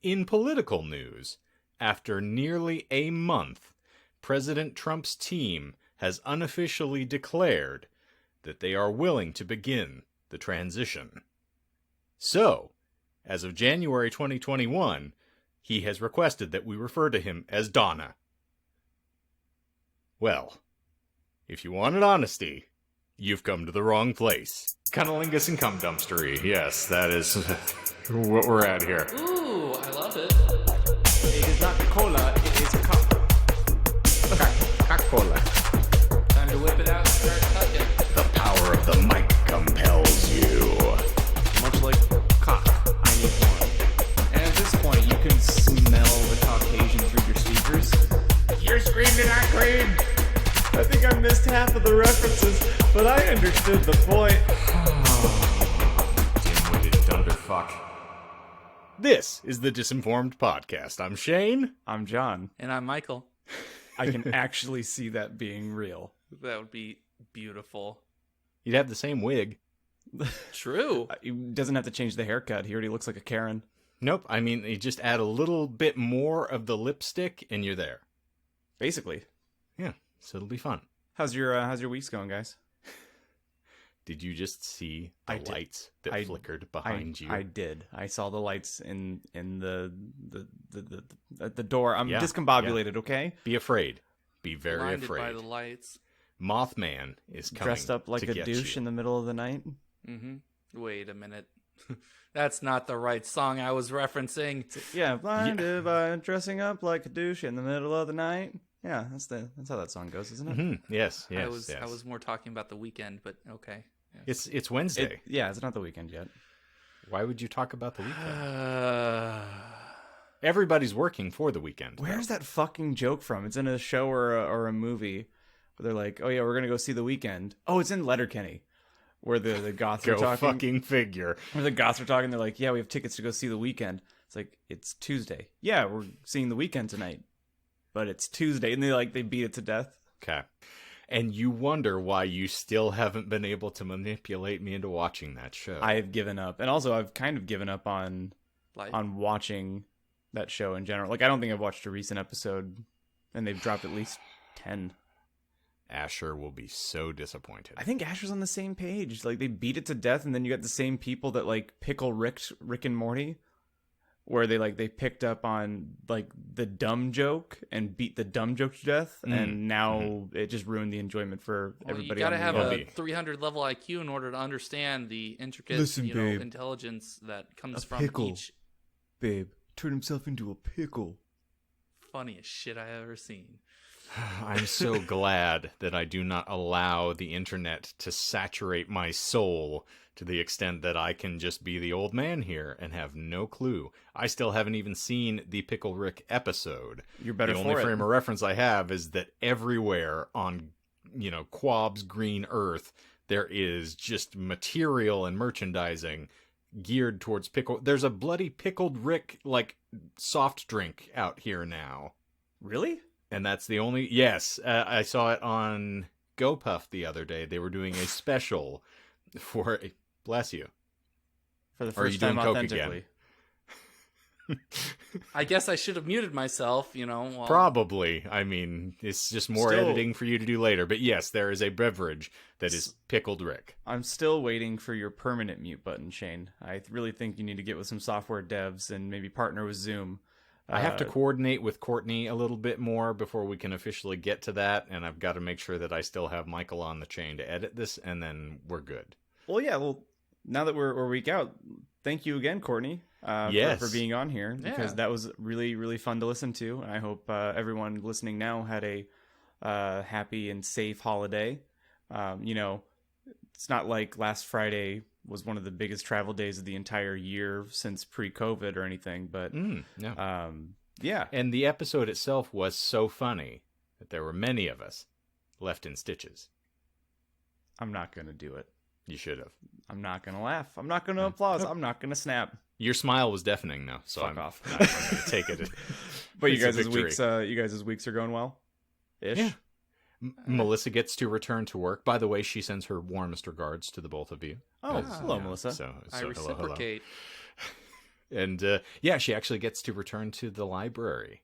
In political news, after nearly a month, President Trump's team has unofficially declared that they are willing to begin the transition. So, as of January 2021, he has requested that we refer to him as Donna. Well, if you wanted honesty, you've come to the wrong place. Cunnilingus and cum dumpstery. Yes, that is what we're at here. Ooh, I love it. It is not cola, it is cock. Coca-Cola. Time to whip it out and start tucking. The power of the mic compels you. Much like cock, I need one. And at this point, you can smell the Caucasian through your speakers. You screamed and I screamed. I think I missed half of the references, but I understood the point. Dim-witted dunderfuck. This is the Disinformed Podcast. I'm Shane. I'm John. And I'm Michael. I can actually see that being real. That would be beautiful. You'd have the same wig. True. He doesn't have to change the haircut. He already looks like a Karen. Nope, I mean, you just add a little bit more of the lipstick and you're there. Basically. Yeah, so it'll be fun. How's your weeks going, guys? Did you just see the lights that flickered behind you? I did. I saw the lights in the door. I'm discombobulated, okay? Be afraid. Be very Blinded afraid. by the lights. Mothman is coming. Dressed up like a douche in the middle of the night. Mm-hmm. Wait a minute. That's not the right song I was referencing. Yeah, blinded by dressing up like a douche in the middle of the night. Yeah, that's how that song goes, isn't it? Mm-hmm. Yes. I was more talking about the weekend, but okay. Yes. It's Wednesday. It's not the weekend yet. Why would you talk about the weekend? Everybody's working for the weekend. Where's that fucking joke from? It's in a show or a movie where they're like, "Oh yeah, we're gonna go see the weekend." Oh, it's in Letterkenny, where the goths are talking. Go fucking figure. Where the goths are talking, they're like, "Yeah, we have tickets to go see the weekend." It's like, it's Tuesday. Yeah, we're seeing the weekend tonight, but it's Tuesday, and they beat it to death. Okay. And you wonder why you still haven't been able to manipulate me into watching that show. I have given up, and also I've kind of given up on Life? on watching that show in general. Like, I don't think I've watched a recent episode, and they've dropped at least 10. Asher will be so disappointed. I think Asher's on the same page. Like, they beat it to death, and then you got the same people that like pickle Rick and Morty, where they picked up on like the dumb joke and beat the dumb joke to death, and now it just ruined the enjoyment for everybody. You gotta have a a 300 level IQ in order to understand the intricate, babe. intelligence that comes A from pickle. each. Babe, turn himself into a pickle. Funniest shit I ever seen. I'm so glad that I do not allow the internet to saturate my soul to the extent that I can just be the old man here and have no clue. I still haven't even seen the Pickle Rick episode. You're better the for only it. frame of reference I have is that everywhere on, Quab's green earth, there is just material and merchandising geared towards pickle. There's a bloody Pickled Rick, soft drink out here now. Really? And that's the only... Yes, I saw it on GoPuff the other day. They were doing a special for... Bless you. For the first time authentically. I guess I should have muted myself, while... Probably. I mean, it's just more editing for you to do later. But yes, there is a beverage that is Pickled Rick. I'm still waiting for your permanent mute button, Shane. I really think you need to get with some software devs and maybe partner with Zoom. I have to coordinate with Courtney a little bit more before we can officially get to that, and I've got to make sure that I still have Michael on the chain to edit this, and then we're good. Well, yeah, now that we're a week out, thank you again, Courtney, for being on here, because that was really, really fun to listen to, and I hope everyone listening now had a happy and safe holiday. It's not like last Friday was one of the biggest travel days of the entire year since pre-COVID or anything, but yeah. And the episode itself was so funny that there were many of us left in stitches. I'm not going to do it. You should have. I'm not going to laugh. I'm not going to applause. I'm not going to snap. Your smile was deafening, though, so I'm off. I'm going to take it. But you guys' weeks are going well? Ish? Yeah. Melissa gets to return to work. By the way, she sends her warmest regards to the both of you. Oh, hello, Melissa. So I reciprocate. And yeah, she actually gets to return to the library,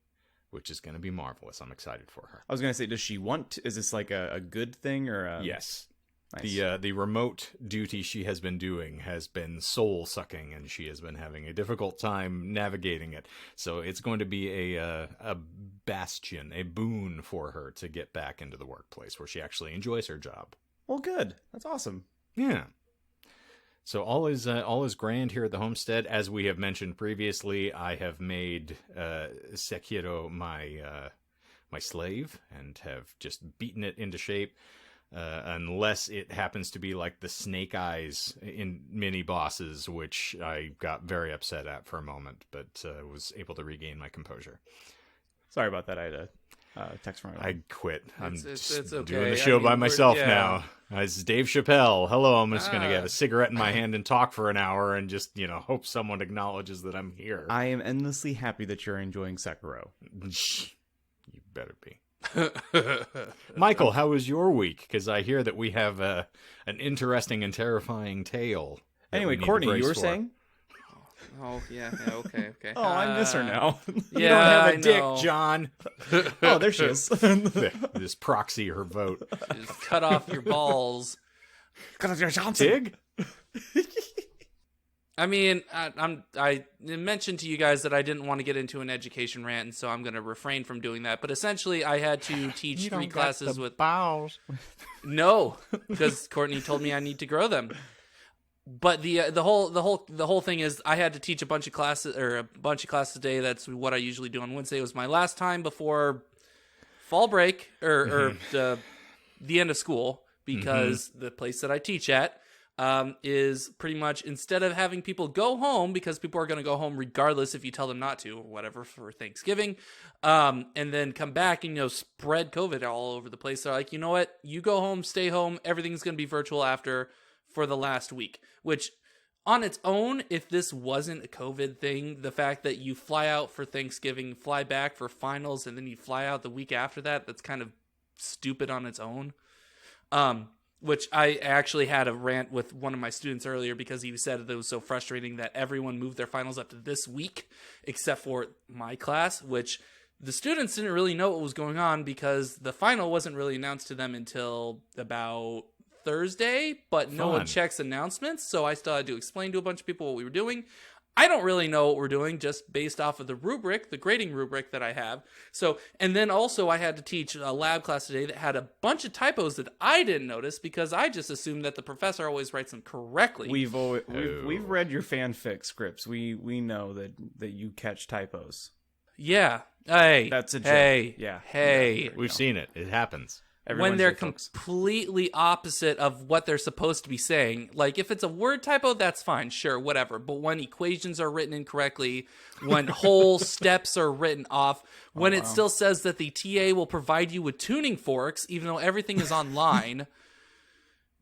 which is going to be marvelous. I'm excited for her. I was gonna say, does she want? Is this like a good thing or a... Yes. Nice. The remote duty she has been doing has been soul sucking, and she has been having a difficult time navigating it. So it's going to be a bastion, a boon for her to get back into the workplace where she actually enjoys her job. Well, good. That's awesome. Yeah. So all is grand here at the homestead. As we have mentioned previously, I have made Sekiro my slave and have just beaten it into shape. Unless it happens to be like the snake eyes in mini bosses, which I got very upset at for a moment, but was able to regain my composure. Sorry about that. I had a text from her. I quit. I'm It's just okay. doing the show by myself now. As Dave Chappelle. Hello, I'm just going to get a Ah. cigarette in my hand and talk for an hour and just, hope someone acknowledges that I'm here. I am endlessly happy that you're enjoying Sekiro. You better be. Michael, how was your week? Because I hear that we have an interesting and terrifying tale. that Anyway, we need to Courtney, brace you were for. saying? Oh, yeah, Oh, I miss her now. You Yeah, don't have a I dick, know. John. Oh, there she is. Just proxy her vote. Just cut off your balls. Tig? I mean, I mentioned to you guys that I didn't want to get into an education rant, and so I'm going to refrain from doing that. But essentially, I had to teach 3 classes with balls. no, because Courtney told me I need to grow them. But the whole thing is I had to teach a bunch of classes today. That's what I usually do on Wednesday. It was my last time before fall break or the end of school, because the place that I teach at is pretty much, instead of having people go home, because people are going to go home regardless if you tell them not to or whatever for Thanksgiving, and then come back and spread COVID all over the place. They're like, you know what? You go home, stay home. Everything's going to be virtual for the last week, which on its own, if this wasn't a COVID thing, the fact that you fly out for Thanksgiving, fly back for finals, and then you fly out the week after that, that's kind of stupid on its own. Which I actually had a rant with one of my students earlier, because he said that it was so frustrating that everyone moved their finals up to this week, except for my class, which the students didn't really know what was going on because the final wasn't really announced to them until about Thursday, but no one checks announcements, so I still had to explain to a bunch of people what we were doing. I don't really know what we're doing just based off of the rubric, the grading rubric that I have. So, and then also I had to teach a lab class today that had a bunch of typos that I didn't notice because I just assumed that the professor always writes them correctly. We've read your fanfic scripts. We know that you catch typos. Yeah. Hey. That's a joke. Hey. Yeah. Hey. Yeah, We've seen it. It happens. Everyone's when they're your folks. completely opposite of what they're supposed to be saying. Like, if it's a word typo, that's fine, sure, whatever. But when equations are written incorrectly, when whole steps are written off, when it still says that the TA will provide you with tuning forks, even though everything is online,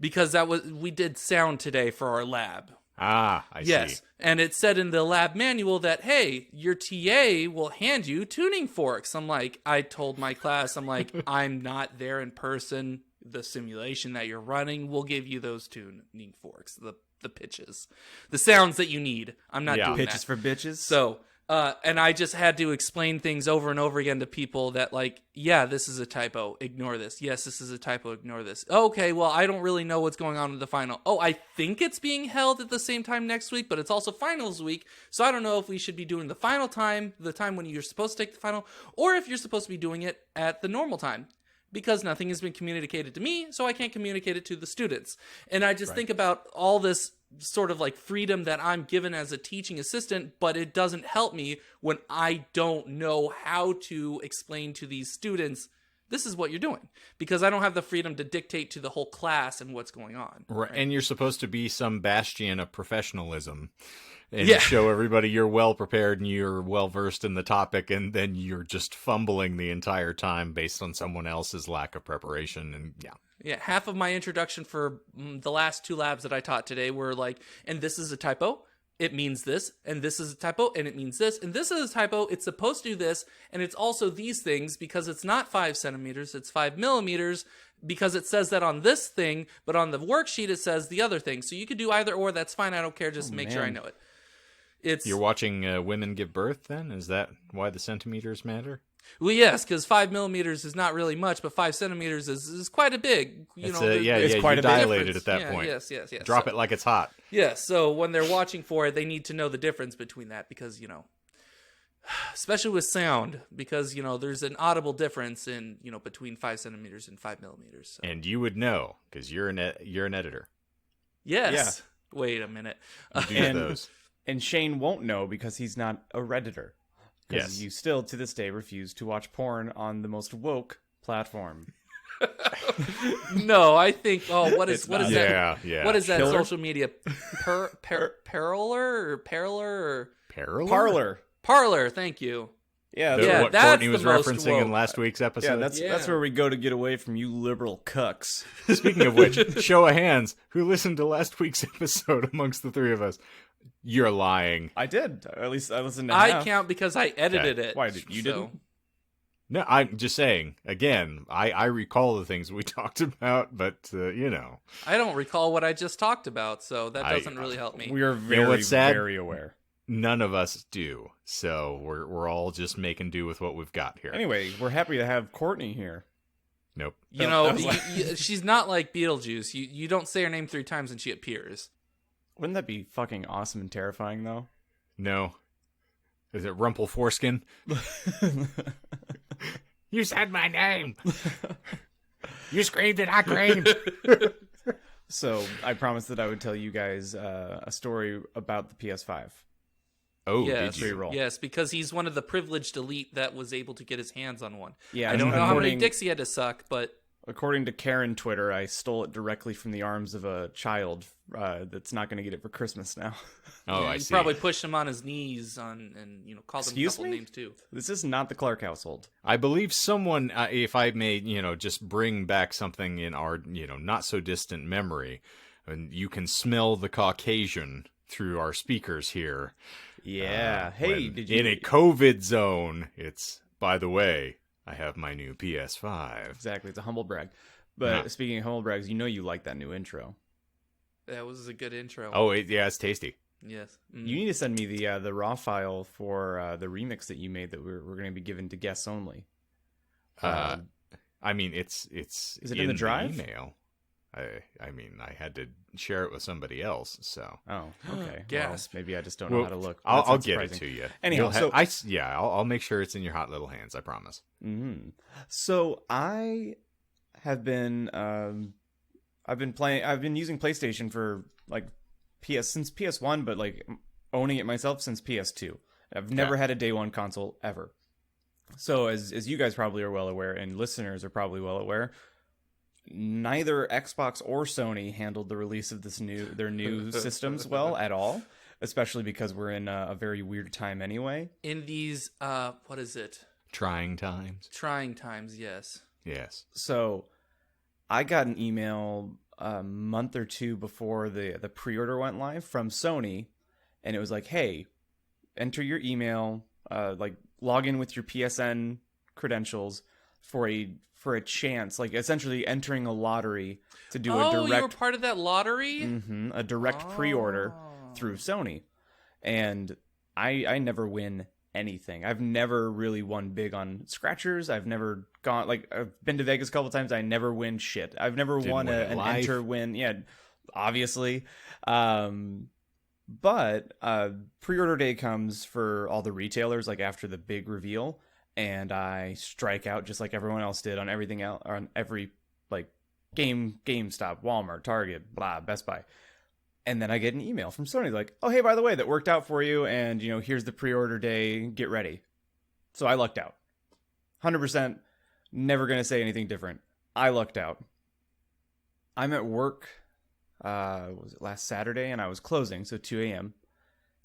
because we did sound today for our lab. I Yes, see. and it said in the lab manual that, hey, your TA will hand you tuning forks. I told my class, I'm not there in person. The simulation that you're running will give you those tuning forks, the pitches, the sounds that you need. I'm not doing pitches that. for bitches. So, and I just had to explain things over and over again to people that, yeah, this is a typo, ignore this. Yes, this is a typo, ignore this. Okay, well, I don't really know what's going on with the final. Oh, I think it's being held at the same time next week, but it's also finals week, so I don't know if we should be doing the final time, the time when you're supposed to take the final, or if you're supposed to be doing it at the normal time. Because nothing has been communicated to me, so I can't communicate it to the students. And I just think about all this sort of freedom that I'm given as a teaching assistant, but it doesn't help me when I don't know how to explain to these students, this is what you're doing. Because I don't have the freedom to dictate to the whole class and what's going on. Right. And you're supposed to be some bastion of professionalism and Yeah. show everybody you're well prepared and you're well versed in the topic, and then you're just fumbling the entire time based on someone else's lack of preparation. And Yeah, half of my introduction for the last 2 labs that I taught today were and this is a typo, it means this, and this is a typo, and it means this, and this is a typo, it's supposed to do this, and it's also these things, because it's not 5 centimeters, it's 5 millimeters, because it says that on this thing, but on the worksheet it says the other thing. So you could do either or, that's fine, I don't care, just make sure I know it. You're watching women give birth then? Is that why the centimeters matter? Well, yes, because 5 millimeters is not really much, but 5 centimeters is quite a big. It's it's quite you a big dilated difference. at that point. Yes. Drop it like it's hot. Yeah, so when they're watching for it, they need to know the difference between that because, especially with sound, because, there's an audible difference in, between 5 centimeters and 5 millimeters. So. And you would know because you're an editor. Yes. Yeah. Wait a minute. You do those. And Shane won't know because he's not a Redditor. Because you still, to this day, refuse to watch porn on the most woke platform. No, I think. Oh, what is that? Yeah. What is that Killer? social media? Parler? Parlor. Thank you. Yeah, What that's Courtney was the most referencing woke. in last week's episode. that's where we go to get away from you liberal cucks. Speaking of which, show of hands, who listened to last week's episode amongst the three of us? You're lying. I did. At least I listened to I half. count because I edited it. Why, you didn't? No, I'm just saying, again, I recall the things we talked about, but, I don't recall what I just talked about, so that doesn't really help me. We are very, what's sad? very aware. None of us do. So we're all just making do with what we've got here. Anyway, we're happy to have Courtney here. Nope. She's not like Beetlejuice. You don't say her name 3 times and she appears. Wouldn't that be fucking awesome and terrifying, though? No. Is it Rumple Foreskin? You said my name. You screamed and I screamed. So I promised that I would tell you guys a story about the PS5. Oh, yes. did you? Roll. Yes, because he's one of the privileged elite that was able to get his hands on one. Yeah, I don't know how many dicks he had to suck, but... According to Karen Twitter, I stole it directly from the arms of a child that's not going to get it for Christmas now. Oh, yeah, I you see. probably pushed him on his knees and called him a couple names too. This is not the Clark household. I believe someone, if I may, just bring back something in our, not so distant memory, and you can smell the Caucasian through our speakers here. Yeah. Hey, did you... In a COVID zone, it's, by the way, I have my new PS5. Exactly. It's a humble brag. But Speaking of humble brags, you like that new intro. That was a good intro. Oh, it's tasty. Yes. You need to send me the raw file for the remix that you made that we're going to be given to guests only. I mean, it's is it in the drive? Email. I had to share it with somebody else, so. Oh, okay. Gasp. Well, maybe I just don't know how to look. I'll get it to you. Anyhow, I'll make sure it's in your hot little hands. I promise. Mm-hmm. So I have been, I've been using PlayStation for since PS1, but owning it myself since PS2. I've never had a day one console ever. So as you guys probably are well aware, and listeners are probably well aware, neither Xbox or Sony handled the release of their new systems well at all, especially because we're in a very weird time anyway. In these, what is it? Trying times. Trying times, yes. Yes. So I got an email a month or two before the pre-order went live from Sony, and it was like, hey, enter your email, log in with your PSN credentials for a chance, essentially entering a lottery to do a direct... Oh, you were part of that lottery? Mm-hmm, a direct pre-order through Sony. And I never win anything. I've never really won big on scratchers. I've never gone... I've been to Vegas a couple times. I never win shit. I've never won an enter win. Yeah, obviously. But pre-order day comes for all the retailers, after the big reveal, and I strike out just like everyone else did on everything else, on every GameStop, Walmart, Target, blah, Best Buy. And then I get an email from Sony oh, hey, by the way, that worked out for you, and here's the pre-order day, get ready. So I lucked out. 100%, never going to say anything different. I lucked out. I'm at work, was it last Saturday, and I was closing, so 2 a.m.,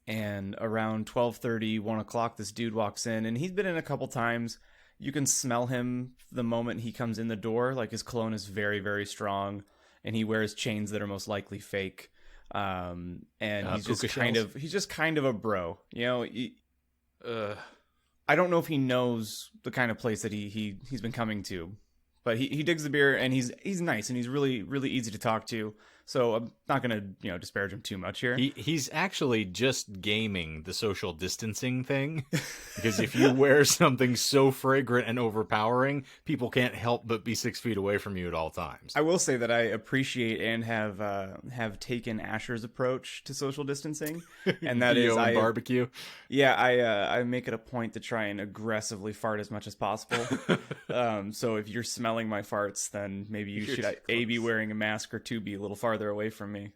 and around 12:30, 1 o'clock, this dude walks in, and he's been in a couple times. You can smell him the moment he comes in the door. His cologne is very, very strong, and he wears chains that are most likely fake. And he's just kind of a bro. I don't know if he knows the kind of place that he's been coming to, But he digs the beer, and he's nice, and he's really, really easy to talk to. So I'm not gonna disparage him too much here. He's actually just gaming the social distancing thing, because if you wear something so fragrant and overpowering, people can't help but be 6 feet away from you at all times. I will say that I appreciate and have taken Asher's approach to social distancing, and that is barbecue. Yeah, I make it a point to try and aggressively fart as much as possible. So if you're smelling my farts, then maybe you should A, be wearing a mask, or 2, be a little farther away from me.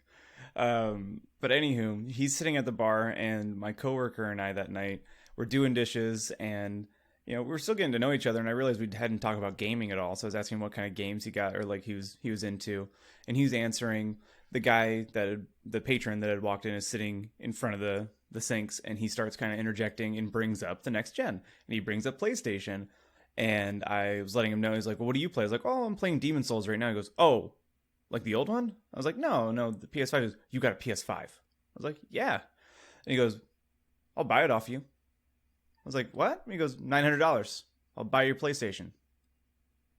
But anywho, he's sitting at the bar, and my coworker and I that night were doing dishes, and we're still getting to know each other. And I realized we hadn't talked about gaming at all, so I was asking him what kind of games he got, or like he was into, and he was answering. The guy the patron that had walked in is sitting in front of the sinks, and he starts kind of interjecting and brings up the next gen, and he brings up PlayStation. And I was letting him know, he's like, well, what do you play? I was like, oh, I'm playing Demon Souls right now. He goes, oh, like the old one? I was like, no, the PS5. He goes, you got a PS5? I was like, yeah. And he goes, I'll buy it off you. I was like, what? And he goes, $900. I'll buy your PlayStation.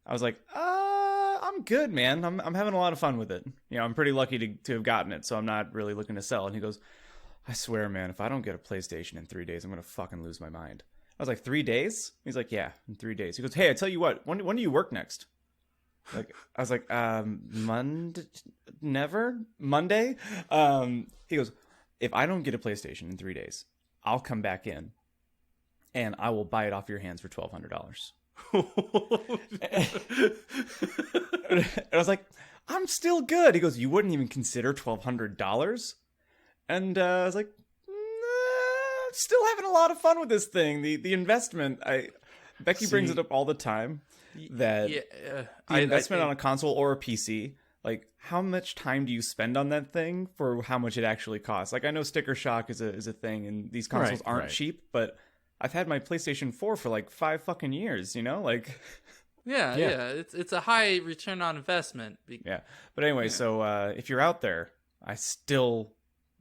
I was like, I'm good, man. I'm having a lot of fun with it. I'm pretty lucky to have gotten it, so I'm not really looking to sell. And he goes, I swear, man, if I don't get a PlayStation in 3 days, I'm going to fucking lose my mind. I was like, 3 days? He's like, yeah, in 3 days. He goes, hey, I tell you what, when do you work next? Like, I was like, Monday, never Monday. He goes, if I don't get a PlayStation in 3 days, I'll come back in and I will buy it off your hands for $1,200. And I was like, I'm still good. He goes, you wouldn't even consider $1,200? And I was like, nah, still having a lot of fun with this thing. The investment, Becky brings it up all the time. That the investment on a console or a PC, like how much time do you spend on that thing for how much it actually costs? Like I know sticker shock is a thing, and these consoles aren't cheap, but I've had my PlayStation 4 for like 5 fucking years, like yeah, it's a high return on investment. Yeah, but anyway, so if you're out there, I still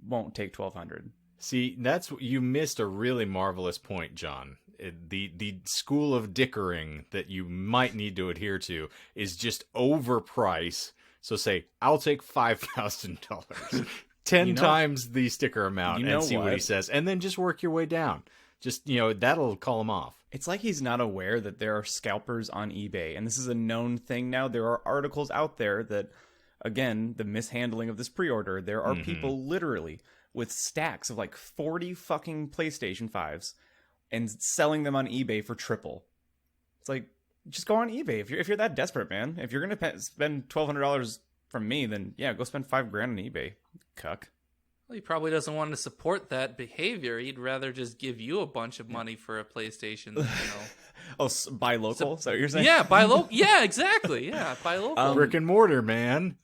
won't take $1,200. See, you missed a really marvelous point, John. The school of dickering that you might need to adhere to is just overprice. So say, I'll take $5,000, 10 times the sticker amount, and see what he says, and then just work your way down. Just that'll call him off. It's like he's not aware that there are scalpers on eBay, and this is a known thing now. There are articles out there that, again, the mishandling of this pre-order. There are people literally with stacks of like 40 fucking PlayStation 5s. And selling them on eBay for triple. It's like, just go on eBay if you're that desperate, man. If you're gonna spend $1,200 from me, then yeah, go spend $5,000 on eBay, cuck. Well, he probably doesn't want to support that behavior. He'd rather just give you a bunch of money for a PlayStation. Oh, buy local? Is that what you're saying? Yeah, buy local. Yeah, exactly. Yeah, buy local. Brick and mortar, man.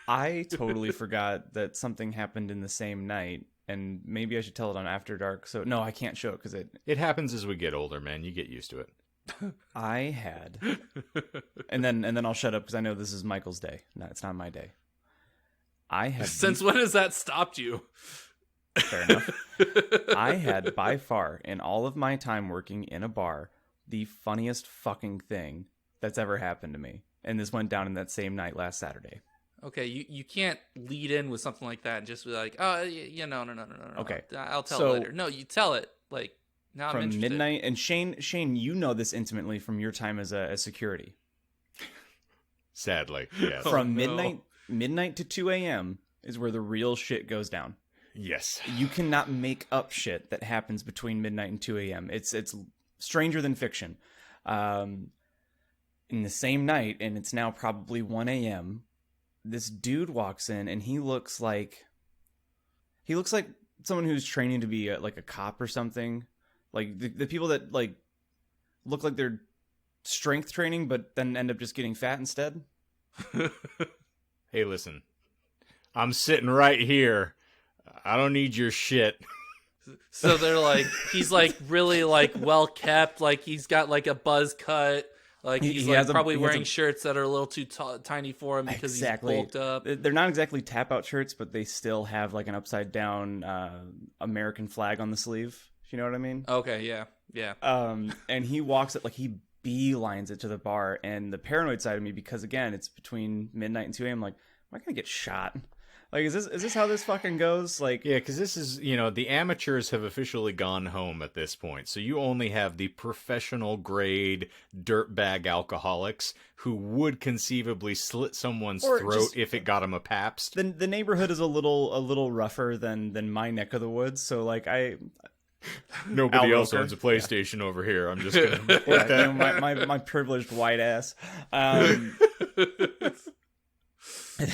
I totally forgot that something happened in the same night. And maybe I should tell it on After Dark. So no, I can't show it because it happens as we get older, man. You get used to it. I had, and then I'll shut up because I know this is Michael's day. No, it's not my day. I had. Since when has that stopped you? Fair enough. I had by far in all of my time working in a bar the funniest fucking thing that's ever happened to me, and this went down in that same night last Saturday. Okay, you can't lead in with something like that and just be like, oh, yeah, no. Okay. I'll tell it later. No, you tell it, like, now I'm interested. From midnight, and Shane, you know this intimately from your time as security. Sadly, yes. From midnight to 2 a.m. is where the real shit goes down. Yes. You cannot make up shit that happens between midnight and 2 a.m. It's stranger than fiction. In the same night, and it's now probably 1 a.m., this dude walks in, and he looks like someone who's training to be like a cop or something. Like the people that like look like they're strength training, but then end up just getting fat instead. Hey, listen, I'm sitting right here. I don't need your shit. So they're like, he's like really like well kept, like he's got like a buzz cut. Like he's probably wearing shirts that are a little too tiny for him because he's bulked up. They're not exactly tap out shirts, but they still have like an upside down American flag on the sleeve. You know what I mean? Okay, yeah. And he walks it like he beelines it to the bar. And the paranoid side of me, because again, it's between midnight and 2 a.m. Like, am I gonna get shot? Like, is this how this fucking goes? Like, Yeah, because this is, the amateurs have officially gone home at this point. So you only have the professional grade dirtbag alcoholics who would conceivably slit someone's Or throat just- if it got them a Pabst. the neighborhood is a little rougher than my neck of the woods. So like Nobody else Roker. owns a PlayStation over here. I'm just gonna yeah, my privileged white ass.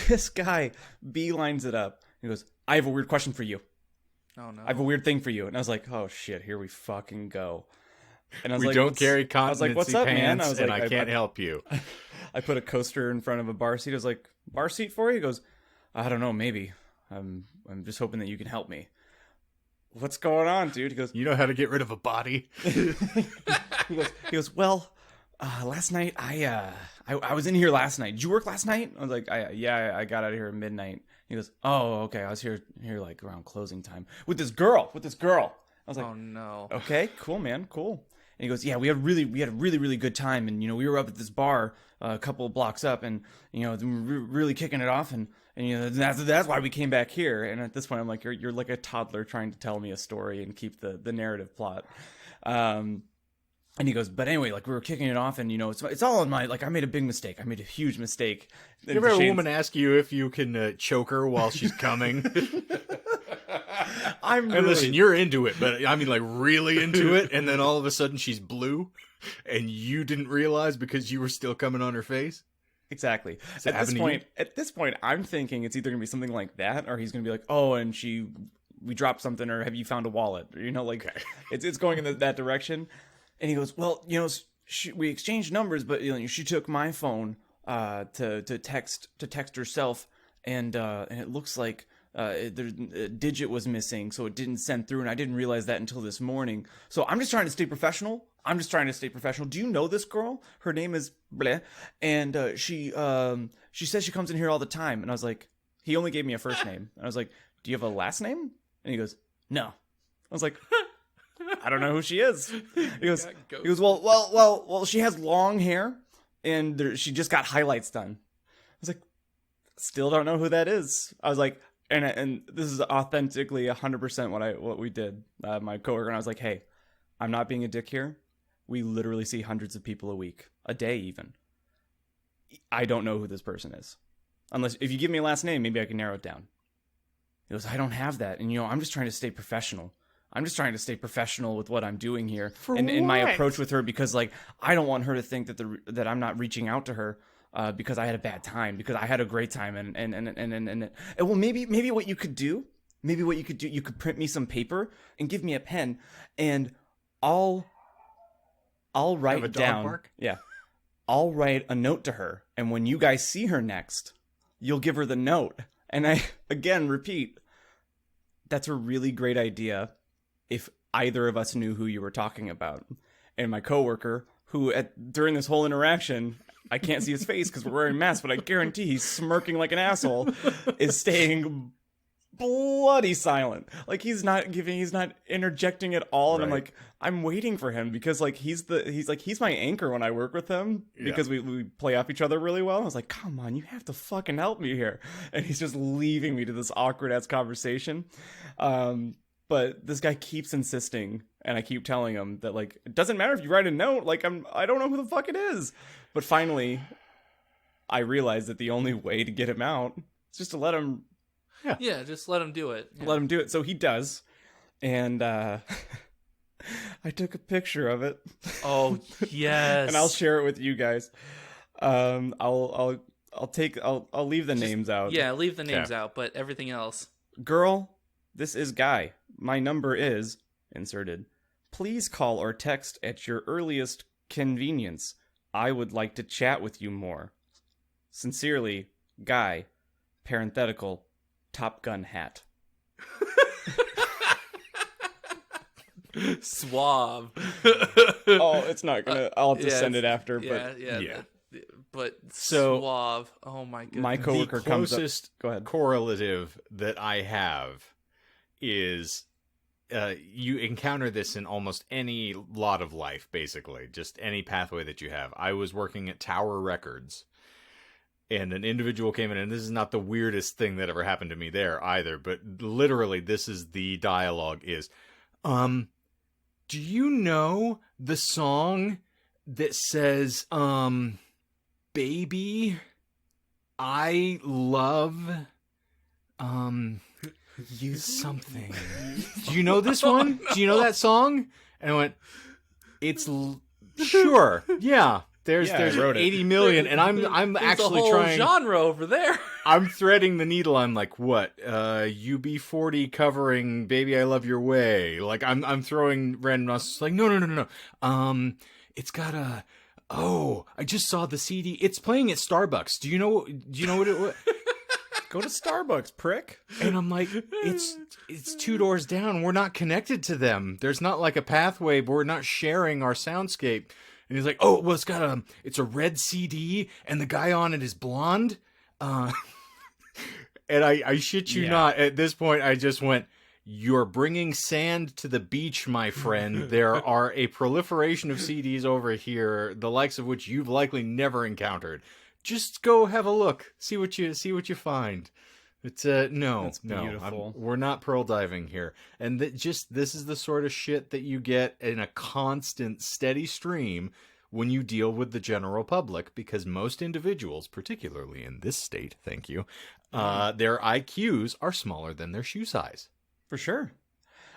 This guy beelines it up. He goes, I have a weird question for you. Oh no. I have a weird thing for you. And I was like, oh shit, here we fucking go. And I was we like, don't carry I was like, continency what's up, man? pants, I was and like, I can't help you. I put a coaster in front of a bar seat. I was like, bar seat for you? He goes, I don't know, maybe. I'm just hoping that you can help me. What's going on, dude? He goes, You know how to get rid of a body? he goes, well, last night I was in here last night. Did you work last night? I was like, yeah, I got out of here at midnight. He goes, oh, okay. I was here like around closing time with this girl. I was like, Oh no. okay, cool, man, cool. And he goes, yeah, we had a really good time, and we were up at this bar a couple of blocks up, and we were really kicking it off, and that's why we came back here. And at this point, I'm like, you're like a toddler trying to tell me a story and keep the narrative plot. And he goes, but anyway, like, we were kicking it off, and it's all on my, like, I made a big mistake. I made a huge mistake. You ever have a woman ask you if you can choke her while she's coming? I'm And really, listen, you're into it, but I mean, like, really into it, and then all of a sudden she's blue, and you didn't realize because you were still coming on her face? exactly. it happen to you? At this point, I'm thinking it's either gonna be something like that, or he's gonna be like, oh, and we dropped something, or have you found a wallet? Or, like, it's going in that direction. And he goes, well, we exchanged numbers, but she took my phone to text herself, and it looks like a digit was missing, so it didn't send through, and I didn't realize that until this morning. So I'm just trying to stay professional. Do you know this girl? Her name is Bleh, and she says she comes in here all the time. And I was like, he only gave me a first name. And I was like, do you have a last name? And he goes, no. I was like, I don't know who she is. He goes, well, she has long hair, and she just got highlights done. I was like, still don't know who that is. I was like, and this is authentically 100% what we did. My coworker and I was like, hey, I'm not being a dick here. We literally see hundreds of people a day even. I don't know who this person is. Unless, if you give me a last name, maybe I can narrow it down. He goes, I don't have that. And, I'm just trying to stay professional. I'm just trying to stay professional with what I'm doing here. And in my approach with her, because, like, I don't want her to think that I'm not reaching out to her because I had a bad time, because I had a great time. And well, maybe what you could do, you could print me some paper and give me a pen, and I'll write down. Bark? Yeah. I'll write a note to her, and when you guys see her next, you'll give her the note. And I, again, repeat, that's a really great idea if either of us knew who you were talking about. And my coworker, who during this whole interaction, I can't see his face because we're wearing masks, but I guarantee he's smirking like an asshole, is staying bloody silent. Like, he's not interjecting at all. And Right. I'm like, I'm waiting for him, because like he's my anchor when I work with him, because we play off each other really well. I was like, come on, you have to fucking help me here. And he's just leaving me to this awkward ass conversation. But this guy keeps insisting, and I keep telling him that, like, it doesn't matter if you write a note. Like, I don't know who the fuck it is. But finally, I realized that the only way to get him out is just to let him Just let him do it. Yeah. let him do it. So he does. And I took a picture of it. Oh yes. And I'll share it with you guys. I'll leave the names out. Yeah, leave the names out, but everything else. Girl, this is Guy. My number is inserted. Please call or text at your earliest convenience. I would like to chat with you more. Sincerely, Guy. Parenthetical, Top Gun hat. Suave. Oh, it's not gonna. I'll have to send it after. But Yeah. But So, suave. Oh my goodness. my coworker the comes up. closest Go ahead. correlative that I have is you encounter this in almost any lot of life, basically, just any pathway that you have. I was working at Tower Records, and an individual came in, and this is not the weirdest thing that ever happened to me there either, but literally this is the dialogue is, do you know the song that says, baby, I love, you something. Do you know this one? Do you know that song? And I went, sure, yeah. There's 80 million, and I'm actually a whole trying genre over there. I'm threading the needle. I'm like, what? UB40 covering "Baby I Love Your Way." Like I'm throwing random. I was like, no. It's got a. Oh, I just saw the CD. It's playing at Starbucks. Do you know what it was? Go to Starbucks, prick. And I'm like, it's 2 doors down. We're not connected to them. There's not like a pathway. But we're not sharing our soundscape. And he's like, oh, well, it's a red CD, and the guy on it is blonde. And I shit you not, at this point, I just went, you're bringing sand to the beach, my friend. There are a proliferation of CDs over here, the likes of which you've likely never encountered. Just go have a look, see what you find. It's That's no, beautiful. we're not pearl diving here, and this is the sort of shit that you get in a constant, steady stream when you deal with the general public, because most individuals, particularly in this state, thank you, their IQs are smaller than their shoe size. For sure.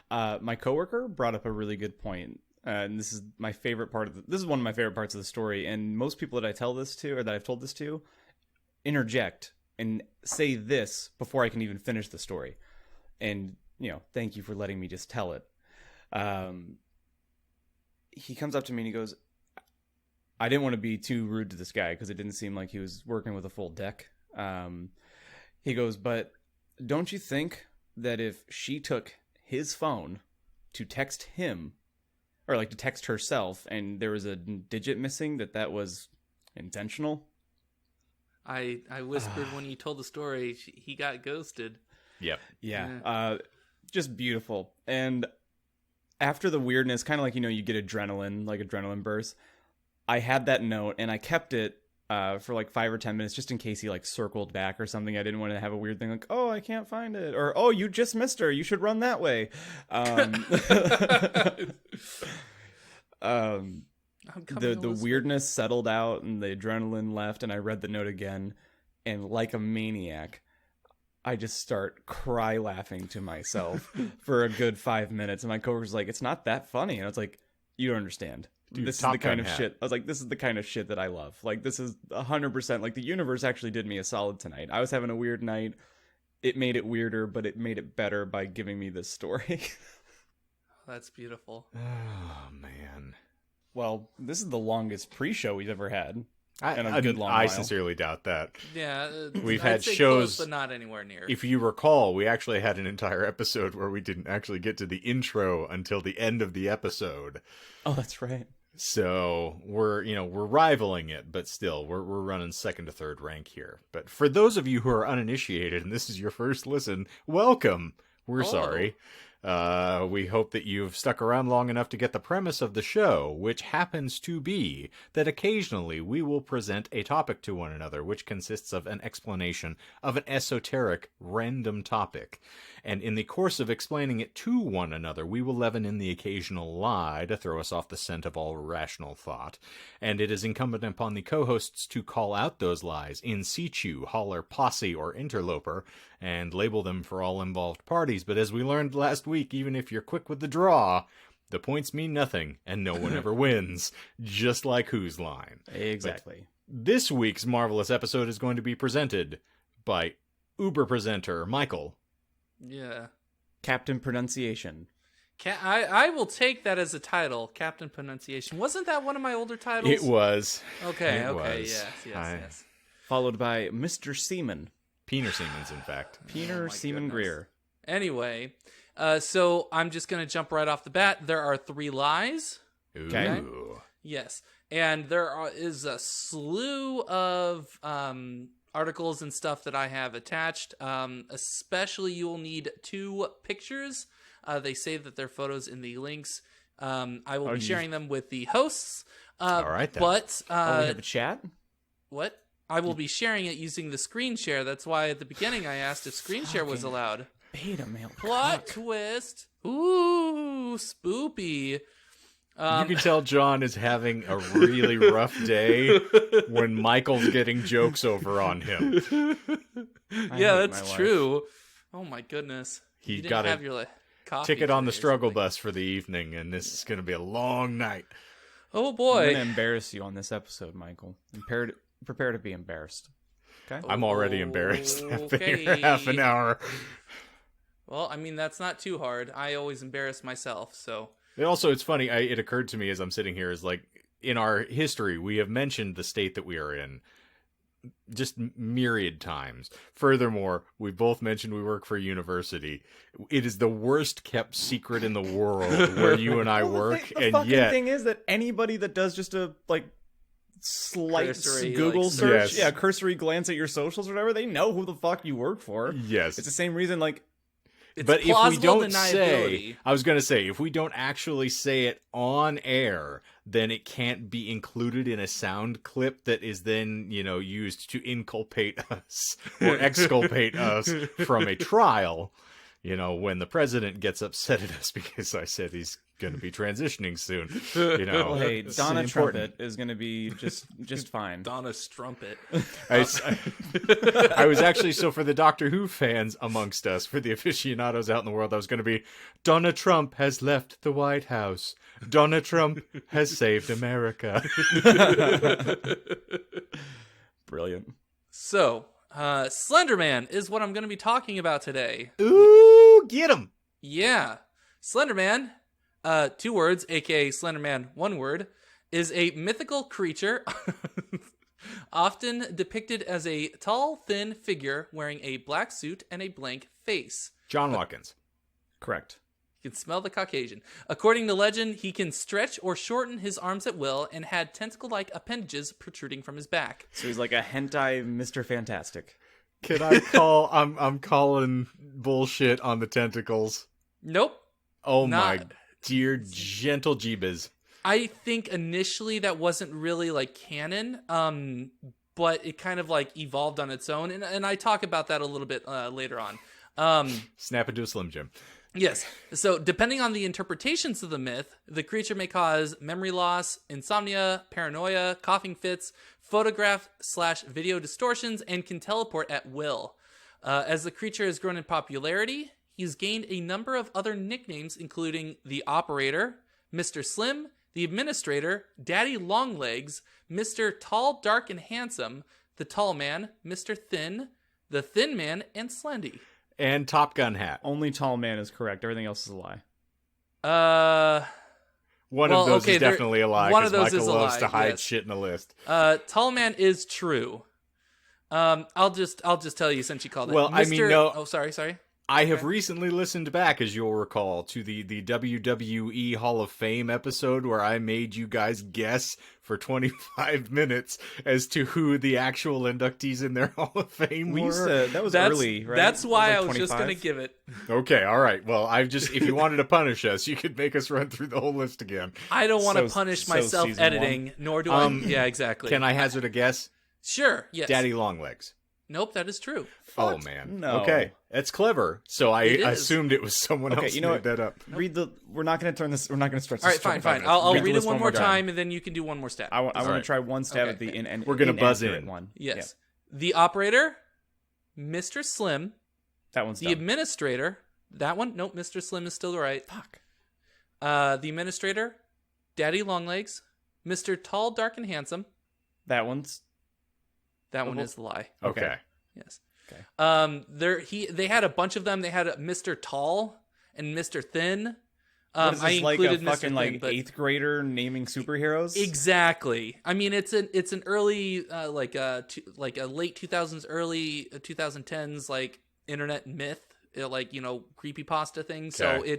My coworker brought up a really good point, and this is my favorite part of this is one of my favorite parts of the story. And most people that I tell this to, or that I've told this to, interject and say this before I can even finish the story. And, thank you for letting me just tell it. He comes up to me and he goes, I didn't want to be too rude to this guy because it didn't seem like he was working with a full deck. He goes, but don't you think that if she took his phone to text him, or like to text herself, and there was a digit missing, that was intentional? I whispered when you told the story, he got ghosted. Yep. Yeah. Just beautiful. And after the weirdness, kind of like, you get adrenaline bursts. I had that note and I kept it for like 5 or 10 minutes just in case he like circled back or something. I didn't want to have a weird thing like, oh, I can't find it. Or, oh, you just missed her. You should run that way. The weirdness settled out and the adrenaline left, and I read the note again, and like a maniac, I just start cry laughing to myself for a good 5 minutes. And my coworker's like, it's not that funny. And I was like, you don't understand. Dude, this is the kind of shit. I was like, this is the kind of shit that I love. Like, this is 100%. Like, the universe actually did me a solid tonight. I was having a weird night. It made it weirder, but it made it better by giving me this story. That's beautiful. Oh, man. Well, this is the longest pre-show we've ever had. I sincerely doubt that. Yeah, we've I'd had say shows, close, but not anywhere near. If you recall, we actually had an entire episode where we didn't actually get to the intro until the end of the episode. Oh, that's right. So we're rivaling it, but still we're running second to third rank here. But for those of you who are uninitiated and this is your first listen, welcome. We're sorry. We hope that you've stuck around long enough to get the premise of the show, which happens to be that occasionally we will present a topic to one another, which consists of an explanation of an esoteric, random topic. And in the course of explaining it to one another, we will leaven in the occasional lie to throw us off the scent of all rational thought. And it is incumbent upon the co-hosts to call out those lies in situ, holler posse or interloper, and label them for all involved parties. But as we learned last week, even if you're quick with the draw, the points mean nothing, and no one ever wins, just like Whose Line. Exactly. But this week's marvelous episode is going to be presented by Uber presenter Michael. Yeah. Captain Pronunciation. I will take that as a title, Captain Pronunciation. Wasn't that one of my older titles? It was. Okay, It okay, was. yes. Followed by Mr. Seaman. Peener Siemens, in fact. Peener Seaman Greer. Anyway, so I'm just going to jump right off the bat. There are 3 lies. Okay. Ooh. Yes. And there is a slew of articles and stuff that I have attached. Especially you will need 2 pictures They say that their photos in the links. I will be sharing them with the hosts. All right, then. But we have a chat? what? I will be sharing it using the screen share. That's why at the beginning I asked if screen share was allowed. Beta male. Plot twist. Ooh, spoopy. You can tell John is having a really rough day when Michael's getting jokes over on him. Yeah, that's true. Oh my goodness. He You didn't got have a your coffee ticket on the today or struggle something. bus for the evening, and this is going to be a long night. Oh I'm boy. going to embarrass you on this episode, Michael. Prepare to be embarrassed. Okay? I'm already embarrassed. I've been here Okay. half an hour. Well, I mean, that's not too hard. I always embarrass myself, so. It's funny. It occurred to me as I'm sitting here is like, in our history, we have mentioned the state that we are in just myriad times. Furthermore, we both mentioned we work for a university. It is the worst kept secret in the world where you and I work, The and fucking yet thing is that anybody that does just a slight Cursory, Google like, search, Yes. cursory glance at your socials or whatever, they know who the fuck you work for. yes, It's the same reason, It's but if we plausible don't deniability. say, I was going to say, if we don't actually say it on air, then it can't be included in a sound clip that is then, used to inculpate us or exculpate us from a trial. When the president gets upset at us because I said he's going to be transitioning soon. well, hey, it's Donna important. Trumpet is going to be just fine. Donna Strumpet. I was actually, so for the Doctor Who fans amongst us, for the aficionados out in the world, I was going to be, Donna Trump has left the White House. Donna Trump has saved America. Brilliant. So, Slender Man is what I'm going to be talking about today. Ooh, get him. Yeah. Slender Man, 2 words, aka Slender Man, 1 word, is a mythical creature often depicted as a tall, thin figure wearing a black suit and a blank face. John Watkins. Correct. You can smell the Caucasian. According to legend, he can stretch or shorten his arms at will and had tentacle-like appendages protruding from his back. So he's like a hentai Mr. Fantastic. Can I call, I'm calling bullshit on the tentacles. Nope. Oh my Not- dear gentle jeebas. I think initially that wasn't really like canon, but it kind of like evolved on its own, and I talk about that a little bit later on. Snap into a Slim Jim. Yes. So depending on the interpretations of the myth, the creature may cause memory loss, insomnia, paranoia, coughing fits, photograph/video distortions, and can teleport at will. As the creature has grown in popularity, he's gained a number of other nicknames, including the Operator, Mr. Slim, the Administrator, Daddy Longlegs, Mr. Tall, Dark, and Handsome, the Tall Man, Mr. Thin, the Thin Man, and Slendy. And Top Gun hat. Only Tall Man is correct. Everything else is a lie. One Well, of those okay, is definitely a lie. one of 'Cause those Michael is a loves lie, to hide yes. shit in a list. Tall Man is true. I'll just tell you since you called it. Well, I mean, no- Oh, sorry. I have recently listened back, as you'll recall, to the WWE Hall of Fame episode where I made you guys guess for 25 minutes as to who the actual inductees in their Hall of Fame We were. used to, that was That's early, right? That's why I was 25? just gonna give it. Okay, all right. Well, if you wanted to punish us, you could make us run through the whole list again. I don't want to So- punish so myself season editing, nor do I. Yeah, exactly. Can I hazard a guess? Sure. Yes. Daddy Longlegs. Nope, that is true. Oh, man. No. Okay, that's clever. So I It is. assumed it was someone Okay, else you know made what? that up. We're not going to turn this. We're not going to stretch. All this right, fine, 25 fine. minutes. I'll the read it list one more time, and then you can do one more stab. I want All to right. try one stab Okay. at the We're gonna buzz inaccurate in. one. Yes. The Operator, Mr. Slim, Yeah. That one's the done. Administrator. That one? Nope, Mr. Slim is still right. Fuck. The Administrator, Daddy Longlegs, Mr. Tall, Dark, and Handsome. That one's That one is the lie. Okay. Yes. Okay. They had a bunch of them. They had Mr. Tall and Mr. Thin. What is I this, like a included Mr. fucking Thin, like but 8th grader naming superheroes? exactly. I mean, it's an early like a late 2000s, early 2010s like internet myth, like creepypasta thing. So Okay.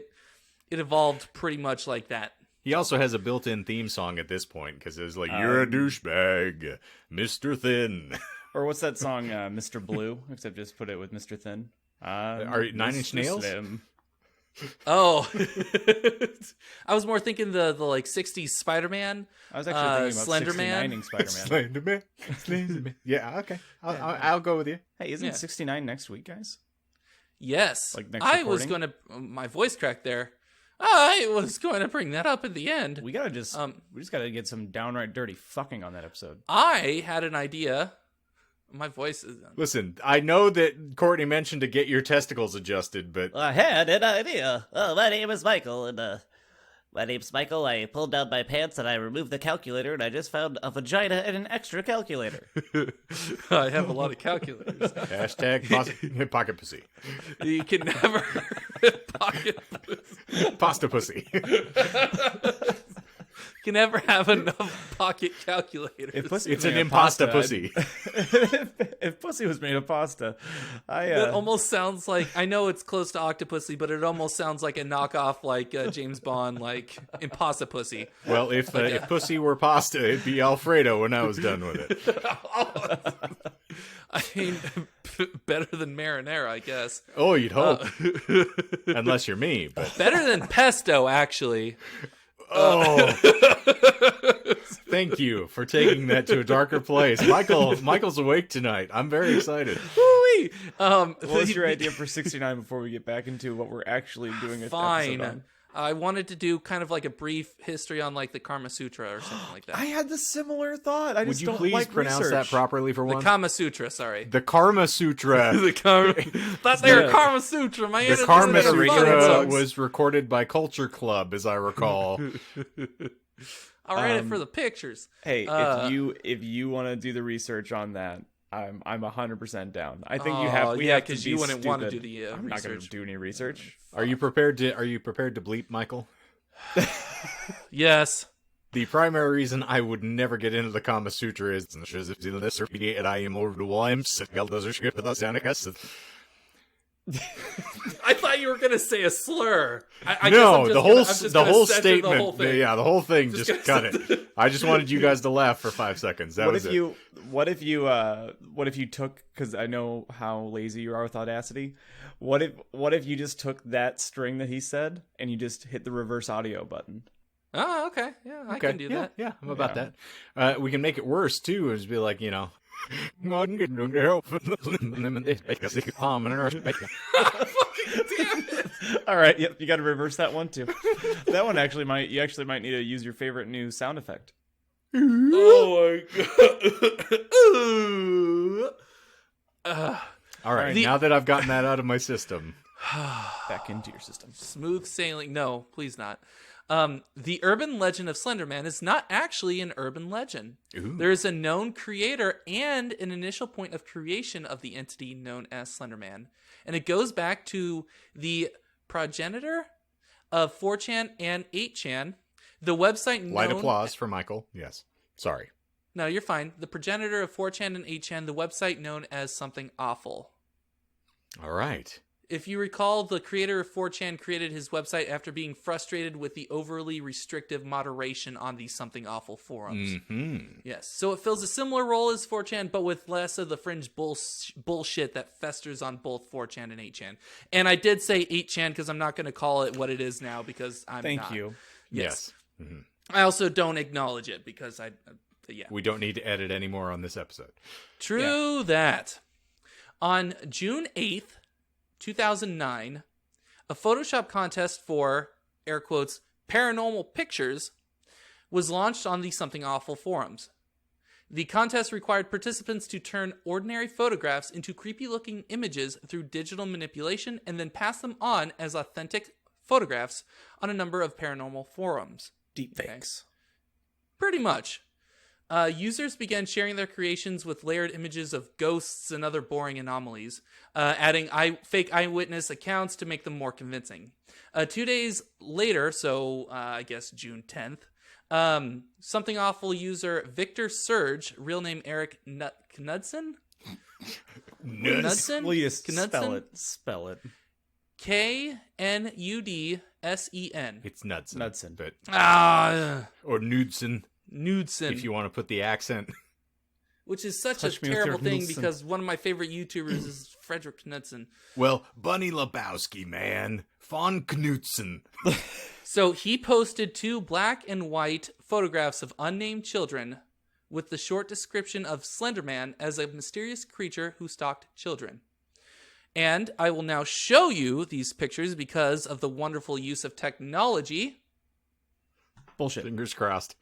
it evolved pretty much like that. He also has a built-in theme song at this point because it's like, "You're a douchebag, Mr. Thin." Or what's that song, Mr. Blue? Except just put it with Mr. Thin. Are you Nine Inch Mr. Nails? Slim. Oh, I was more thinking the like 60s Spider-Man. I was actually thinking about Slender Man. 69ing Spider-Man. Slender Man. Slender Man. Yeah, okay. I'll go with you. Hey, isn't Yeah. 69 next week, guys? Yes. Like next I was recording? going to... My voice cracked there. I was going to bring that up at the end. We just gotta get some downright dirty fucking on that episode. I had an idea. My voice is... Listen, I know that Courtney mentioned to get your testicles adjusted, but I had an idea. My name is Michael, and my name's Michael. I pulled down my pants and I removed the calculator, and I just found a vagina and an extra calculator. I have a lot of calculators. hashtag pocket pussy. You can never pocket... Pasta pussy. You can never have enough pocket calculators. It's an impasta pussy. If pussy was made of pasta, That almost sounds like, I know it's close to Octopussy, but it almost sounds like a knockoff, like James Bond, like Impasta Pussy. Well, if pussy were pasta, it'd be Alfredo when I was done with it. I mean, better than marinara, I guess. Oh, you'd hope. Unless you're me, but Better than pesto, actually. oh. Thank you for taking that to a darker place. Michael's awake tonight. I'm very excited. Woo-wee! What was your idea for 69 before we get back into what we're actually doing? Episode on? Fine. I wanted to do kind of like a brief history on like the Kama Sutra or something like that. I had the similar thought. I Would just you don't please like pronounce research. that properly for The once? Kama Sutra, sorry. The Karma Sutra. The Karma... Thought they were Karma Sutra, man. The Karma It's funny. Sutra was recorded by Culture Club, as I recall. I'll write it for the pictures. Hey, if you want to do the research on that, I'm 100% down. I think you have. We have to because be you wouldn't want to do stupid. the I'm not going to research. do any research. Are you prepared to bleep, Michael? Yes. The primary reason I would never get into the Kama Sutra is and I am over the I thought you were gonna say a slur. I No, guess the I'm just whole gonna censor statement. The whole thing. Yeah, the whole thing. Just Just gonna- cut it. I just wanted you guys to laugh for 5 seconds. That What was if it. you? What if you took? Because I know how lazy you are with Audacity. What if you just took that string that he said and you just hit the reverse audio button? Oh, okay. Yeah, I can do that. Yeah, I'm about that. We can make it worse too. Is be like, you know. All right, yep, you got to reverse that one too. That one actually might. You actually might need to use your favorite new sound effect. Oh my god. All right, The- now that I've gotten that out of my system. Back into your system. Smooth sailing. No, please not. The urban legend of Slender Man is not actually an urban legend. Ooh. There is a known creator and an initial point of creation of the entity known as Slender Man. And it goes back to the progenitor of 4chan and 8chan. The website known... Light applause for Michael. Yes. Sorry. No, you're fine. The progenitor of 4chan and 8chan, the website known as Something Awful. All right. If you recall, the creator of 4chan created his website after being frustrated with the overly restrictive moderation on the Something Awful forums. Mm-hmm. Yes, so it fills a similar role as 4chan, but with less of the fringe bullshit that festers on both 4chan and 8chan. And I did say 8chan because I'm not going to call it what it is now because I'm Thank not. you. Yes. Mhm. I also don't acknowledge it because yeah. We don't need to edit any more on this episode. True that. On June 8th, 2009, a Photoshop contest for, air quotes, paranormal pictures was launched on the Something Awful forums. The contest required participants to turn ordinary photographs into creepy-looking images through digital manipulation and then pass them on as authentic photographs on a number of paranormal forums. Deepfakes. Pretty much. Users began sharing their creations with layered images of ghosts and other boring anomalies, adding fake eyewitness accounts to make them more convincing. 2 days later, so I guess June 10th, Something Awful user Victor Surge, real name Eric Knudsen? Knudsen? Will you just Knudsen? spell it? Spell it. Knudsen. It's Knudsen. Knudsen. But, Or or Knudsen, Knudsen. if you want to put the accent. Which is such Touch a me with your terrible thing Knudsen. because one of my favorite YouTubers is Frederick Knudsen. Well, Bunny Lebowski, man. Von Knudsen. So he posted 2 black and white photographs of unnamed children with the short description of Slender Man as a mysterious creature who stalked children. And I will now show you these pictures because of the wonderful use of technology. Bullshit. Fingers crossed.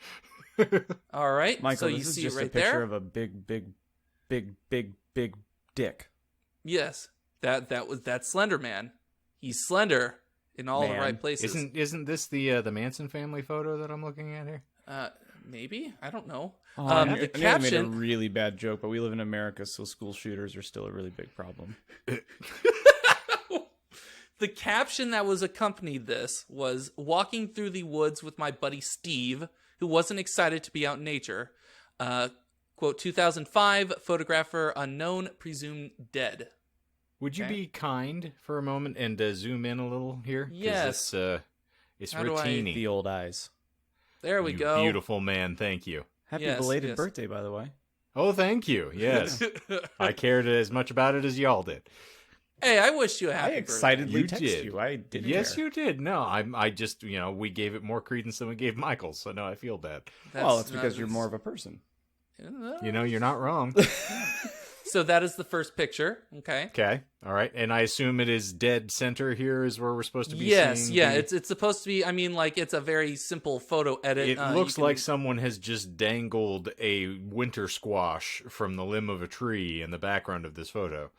All right, Michael, so you this is see just it right a picture there. of a big dick. Yes, that's Slender Man. He's slender in all the Man. right places. Isn't this the Manson family photo that I'm looking at here? Maybe, I don't know. Oh, The I nearly made a caption. really bad joke, but we live in America, so school shooters are still a really big problem. The caption that was accompanied this was walking through the woods with my buddy Steve, who wasn't excited to be out in nature. Quote, 2005, photographer unknown, presumed dead. Would you Okay. be kind for a moment and zoom in a little here? 'Cause Yes. It's How do I- routine. The old eyes. There we You go. beautiful man, thank you. Happy Yes, belated yes. birthday, by the way. Oh, thank you. Yes. I cared as much about it as y'all did. Hey, I wish you a I happy excitedly You text did. you. I didn't Yes, care. you did. No, I just, we gave it more credence than we gave Michael, so no, I feel bad. birthday. Well, it's because you're more of a person. You're not wrong. So that is the first picture. Okay. Okay. All right. And I assume it is dead center here is where we're supposed to be Yes, seeing yeah, the- it's supposed to be. I mean, like it's a very simple photo edit. It You looks can- like someone has just dangled a winter squash from the limb of a tree in the background of this photo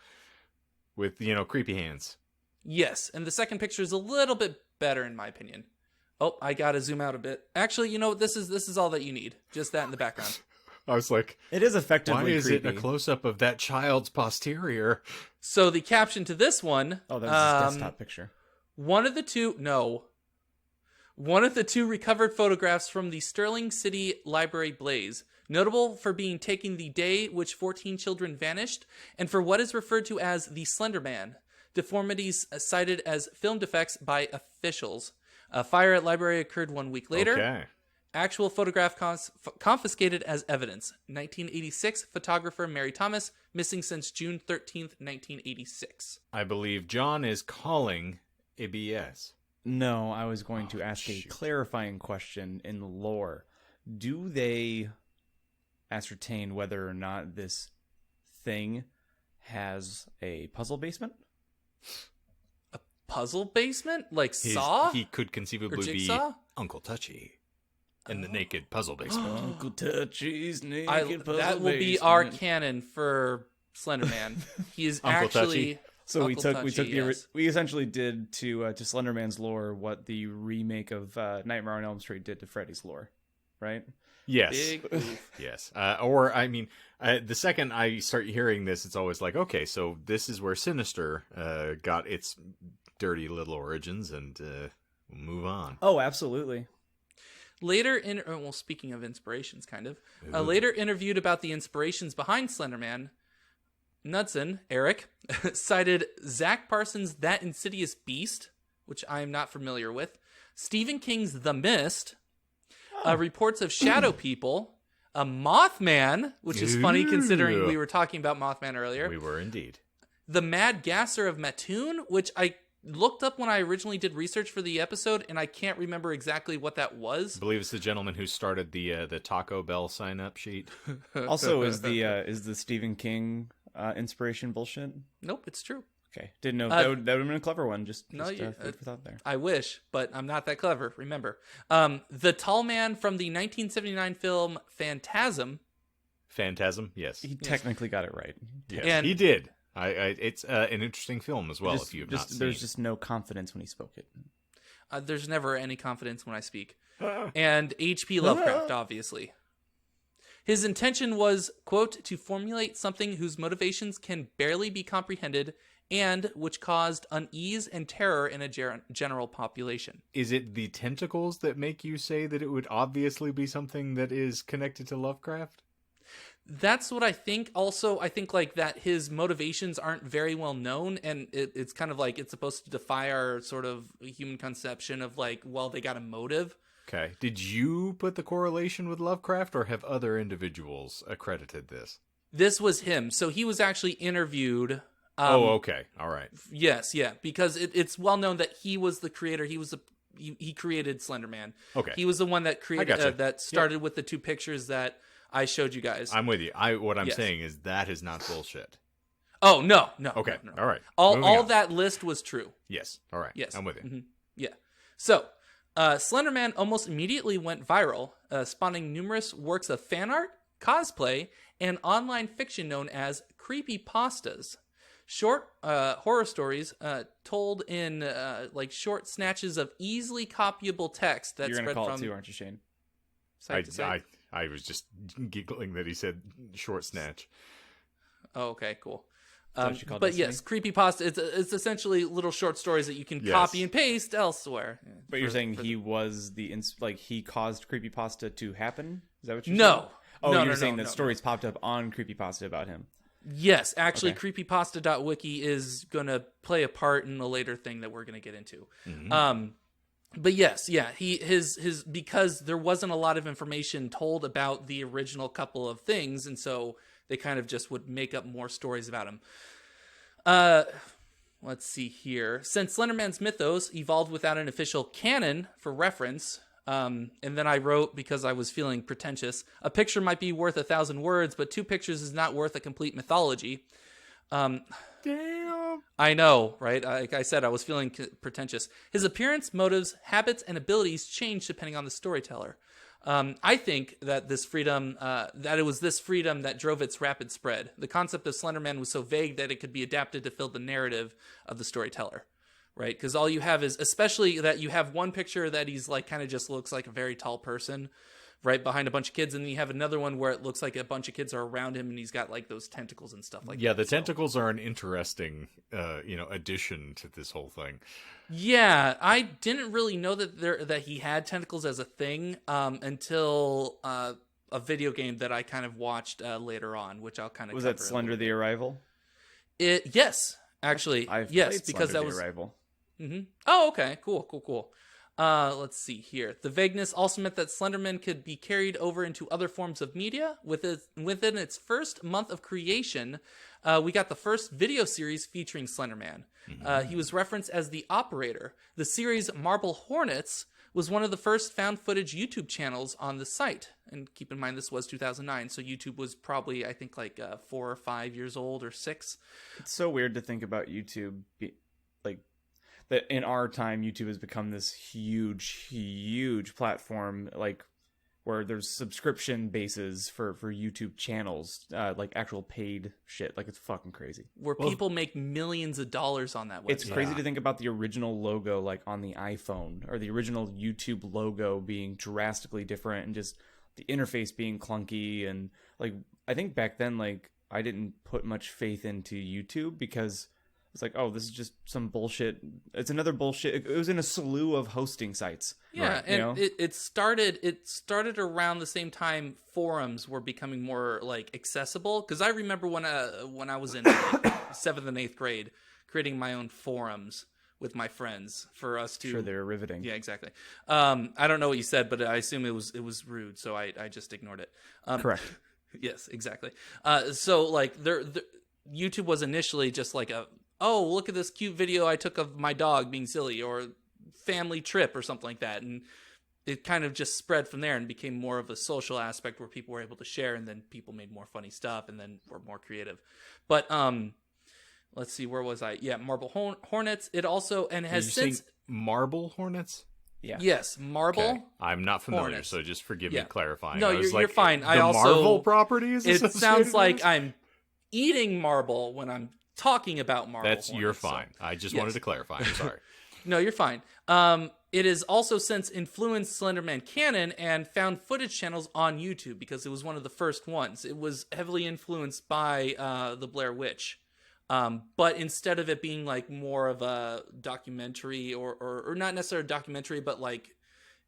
with, creepy hands. Yes, and the second picture is a little bit better in my opinion. Oh, I gotta zoom out a bit. Actually, this is all that you need. Just that in the background. I was like, It is effectively why is creepy. it a close-up of that child's posterior? So the caption to this one. Oh, that was his desktop picture. One of the two recovered photographs from the Sterling City Library blaze, notable for being taken the day which 14 children vanished, and for what is referred to as the Slender Man, deformities cited as film defects by officials. A fire at library occurred 1 week later. Okay. Actual photograph confiscated as evidence. 1986, photographer Mary Thomas, missing since June 13th, 1986. I believe John is calling ABS. No, I was going to ask shoot. a clarifying question in lore. Do they ascertain whether or not this thing has a puzzle basement? Puzzle basement? Like Saw? He could conceivably be Jigsaw? Uncle Touchy in the naked puzzle basement. Uncle Touchy's naked That will be our canon for Slender Man. He is Uncle actually Touchy. So we Uncle took the Touchy, yes. we essentially did to Slender Man's lore what the remake of Nightmare on Elm Street did to Freddy's lore, right? Yes. big oof. Yes. The second I start hearing this, it's always like, okay, so this is where Sinister got its dirty little origins, and we'll move on. Oh, absolutely. Later, speaking of inspirations, kind of. Later interviewed about the inspirations behind Slender Man, Knudsen, Eric, cited Zach Parsons' That Insidious Beast, which I am not familiar with, Stephen King's The Mist, reports of shadow people, a Mothman, which is funny considering we were talking about Mothman earlier, We were indeed. the Mad Gasser of Mattoon, which I looked up when I originally did research for the episode, and I can't remember exactly what that I was. believe it's the gentleman who started the Taco Bell sign-up sheet. Also, is the Stephen King inspiration bullshit? Nope, it's true. Okay, didn't know that would have been a clever one. Just No, food you- for thought there. I wish, but I'm not that clever, remember. The Tall Man from the 1979 film Phantasm. Phantasm, yes. He technically got it right. Yes, and- he did. It's an interesting film as well, Just- if you have just- not seen there's it. just no confidence when he spoke it. There's never any confidence when I speak. And H.P. Lovecraft, obviously. His intention was, quote, to formulate something whose motivations can barely be comprehended and which caused unease and terror in a general population. Is it the tentacles that make you say that it would obviously be something that is connected to Lovecraft? That's what I think. Also, I think like that his motivations aren't very well known, and it's kind of like it's supposed to defy our sort of human conception of like, well, they got a motive. Okay. Did you put the correlation with Lovecraft, or have other individuals accredited this? This was him. So he was actually interviewed Okay. All right. Yes, yeah, because it's well known that he was the creator. He created Slender Man. Okay. He was the one that created gotcha. that started with the 2 pictures that I showed you guys. I'm with you. What I'm Yes. saying is that is not bullshit. Oh no. Okay. No. All right. All Moving on. that list was true. Yes. All right. Yes. I'm with you. Mhm. Yeah. So, Slender Man almost immediately went viral, spawning numerous works of fan art, cosplay, and online fiction known as creepypastas. Short horror stories told in like short snatches of easily copyable text that You're gonna spread call from it too, aren't you, Shane? site to site. I was just giggling that he said short snatch. Oh, okay, cool. what you call But this yes, creepypasta, it's essentially little short stories that you can Yes. copy and paste elsewhere. But you're saying he was he caused creepypasta to happen? Is that what you're saying? No. Oh, No, you're no, saying no, that no, stories popped up on creepypasta about him. Yes, actually, Okay. creepypasta.wiki is going to play a part in a later thing that we're going to get into. Mm-hmm. But yes, yeah, his because there wasn't a lot of information told about the original couple of things, and so they kind of just would make up more stories about him. Let's see here. Since Slender Man's mythos evolved without an official canon for reference, and then I wrote, because I was feeling pretentious, a picture might be worth 1,000 words, but 2 pictures is not worth a complete mythology. Damn. I know, right? Like I said, I was feeling pretentious. His appearance, motives, habits, and abilities change depending on the storyteller. I think that this freedom, that it was this freedom that drove its rapid spread. The concept of Slender Man was so vague that it could be adapted to fill the narrative of the storyteller, right? Because all you have is, especially that you have one picture that he's like kind of just looks like a very tall person, right behind a bunch of kids, and then you have another one where it looks like a bunch of kids are around him, and he's got like those tentacles and stuff like that. Yeah, the So- tentacles are an interesting, addition to this whole thing. Yeah, I didn't really know that he had tentacles as a thing until a video game that I kind of watched later on, which I'll kind of Was that Slender the Arrival? Yes, actually, I've yes, played because Slender that the was. Arrival. Oh, okay, cool. Let's see here. The vagueness also meant that Slenderman could be carried over into other forms of media. Within its first month of creation, we got the first video series featuring Slenderman. He was referenced as the Operator. The series Marble Hornets was one of the first found footage YouTube channels on the site. And keep in mind, this was 2009, so YouTube was probably, I think, like 4 or 5 years old or 6. It's so weird to think about YouTube, that in our time, YouTube has become this huge platform, like where there's subscription bases for YouTube channels, like actual paid shit. Like, it's fucking crazy. Where people make millions of dollars on that website. It's crazy to think about the original logo, like on the iPhone, or the original YouTube logo being drastically different, and just the interface being clunky. And like, I think back then, like, I didn't put much faith into YouTube because it's like, oh, this is just some bullshit. It's another bullshit. It was in a slew of hosting sites. Yeah, right, and it started around the same time forums were becoming more like accessible. Because I remember when I was in like, 7th and 8th grade, creating my own forums with my friends for us to. Sure, they're riveting. Yeah, exactly. I don't know what you said, but I assume it was rude, so I just ignored it. Correct. Yes, exactly. So like YouTube was initially just like oh, look at this cute video I took of my dog being silly, or family trip or something like that. And it kind of just spread from there and became more of a social aspect where people were able to share, and then people made more funny stuff and then were more creative. But let's see, where was I? Yeah, Marble Hornets. It also, and has since Marble Hornets? Yeah. Yes, Marble. Okay. I'm not familiar, Hornets. so just forgive Yeah. me clarifying. No, I was you're fine. The I also Marvel properties. It associated sounds with like this? I'm eating marble when I'm talking about marble. That's you're Hornets, so- fine. I just yes. wanted to clarify. I'm sorry. No, you're fine. It has also since influenced Slenderman canon and found footage channels on YouTube because it was one of the first ones. It was heavily influenced by the Blair Witch. But instead of it being like more of a documentary or not necessarily a documentary, but like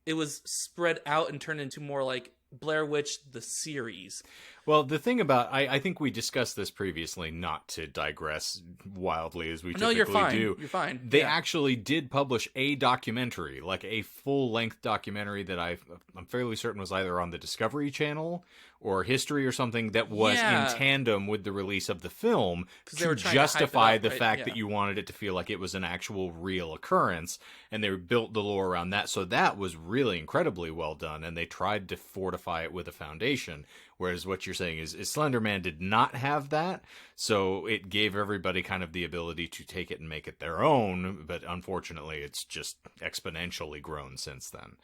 it was spread out and turned into more like Blair Witch the series. Well, the thing about I think we discussed this previously, not to digress wildly as we typically you're fine. do. You're fine. They Yeah. actually did publish a documentary, like a full-length documentary that I'm fairly certain was either on the Discovery Channel or History or something, that was Yeah. in tandem with the release of the film they were to trying to hype it justify up, the right? fact Yeah. that you wanted it to feel like it was an actual real occurrence, and they built the lore around that. So that was really incredibly well done, and they tried to fortify it with a foundation. Whereas what you're saying is Slender Man did not have that, so it gave everybody kind of the ability to take it and make it their own, but unfortunately it's just exponentially grown since then.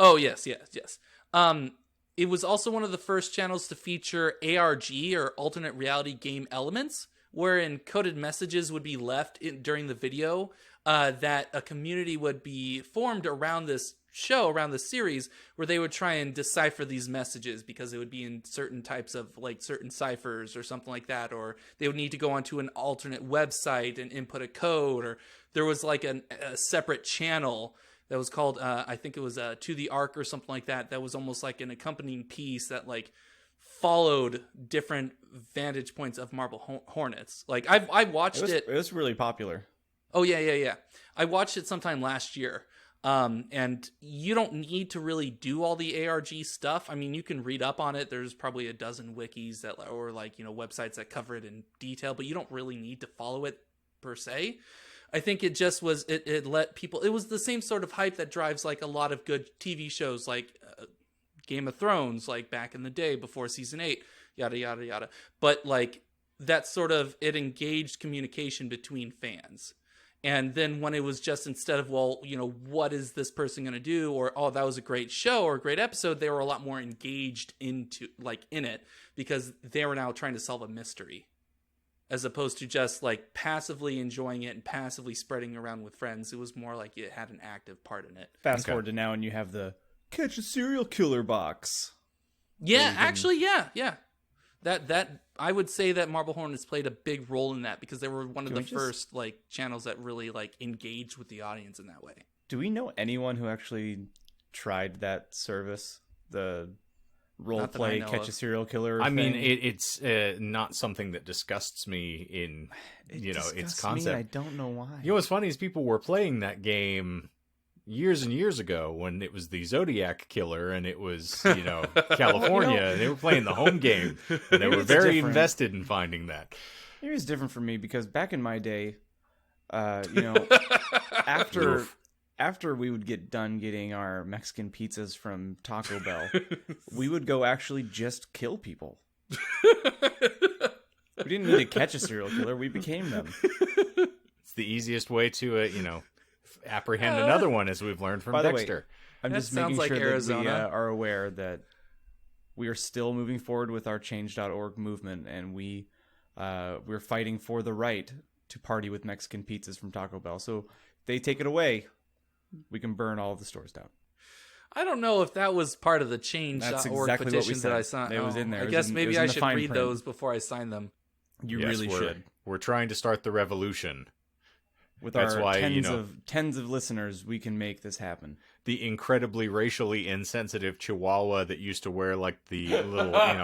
Oh, yes. It was also one of the first channels to feature ARG, or alternate reality game elements, wherein coded messages would be left during the video, that a community would be formed around this show, around the series, where they would try and decipher these messages, because it would be in certain types of, like, certain ciphers or something like that, or they would need to go onto an alternate website and input a code, or there was like a separate channel that was called, I think it was To the Ark or something like that. That was almost like an accompanying piece that like followed different vantage points of Marble Hornets. Like I watched it. It was really popular. Oh yeah. I watched it sometime last year. And you don't need to really do all the ARG stuff. I mean, you can read up on it. There's probably a dozen wikis that, or like, websites that cover it in detail, but you don't really need to follow it per se. I think it just was, it let people, it was the same sort of hype that drives like a lot of good TV shows, like Game of Thrones, like back in the day before season 8, yada, yada, yada. But like that sort of, it engaged communication between fans. And then when it was just, instead of, well, what is this person going to do? Or, oh, that was a great show or a great episode, they were a lot more engaged in it, because they were now trying to solve a mystery, as opposed to just like passively enjoying it and passively spreading around with friends. It was more like it had an active part in it. Fast forward to now, and you have the catch a serial killer box. Yeah, actually, yeah. That I would say that Marble Hornets played a big role in that, because they were one of the first like channels that really like engaged with the audience in that way. Do we know anyone who actually tried that service? The role play catch a serial killer I mean, thing? it's not something that disgusts me in its concept. I don't know why. What's funny is people were playing that game years and years ago when it was the Zodiac Killer, and it was California, and they were playing the home game, and they were very invested in finding that. Maybe it's different for me, because back in my day, after we would get done getting our Mexican pizzas from Taco Bell, we would go actually just kill people. We didn't need to catch a serial killer, we became them. It's the easiest way to apprehend another one, as we've learned from Dexter. I'm That just sounds making like sure Arizona. that we are aware that we are still moving forward with our change.org movement, and we're fighting for the right to party with Mexican pizzas from Taco Bell. So if they take it away, we can burn all of the stores down. I don't know if that was part of the change.org Exactly what we petitions that said. I signed. It was in there. I It guess was maybe in I the should fine read print. those before I sign them. You Yes, really should. We're trying to start the revolution. With That's our why, tens of listeners, we can make this happen. The incredibly racially insensitive Chihuahua that used to wear like the little, I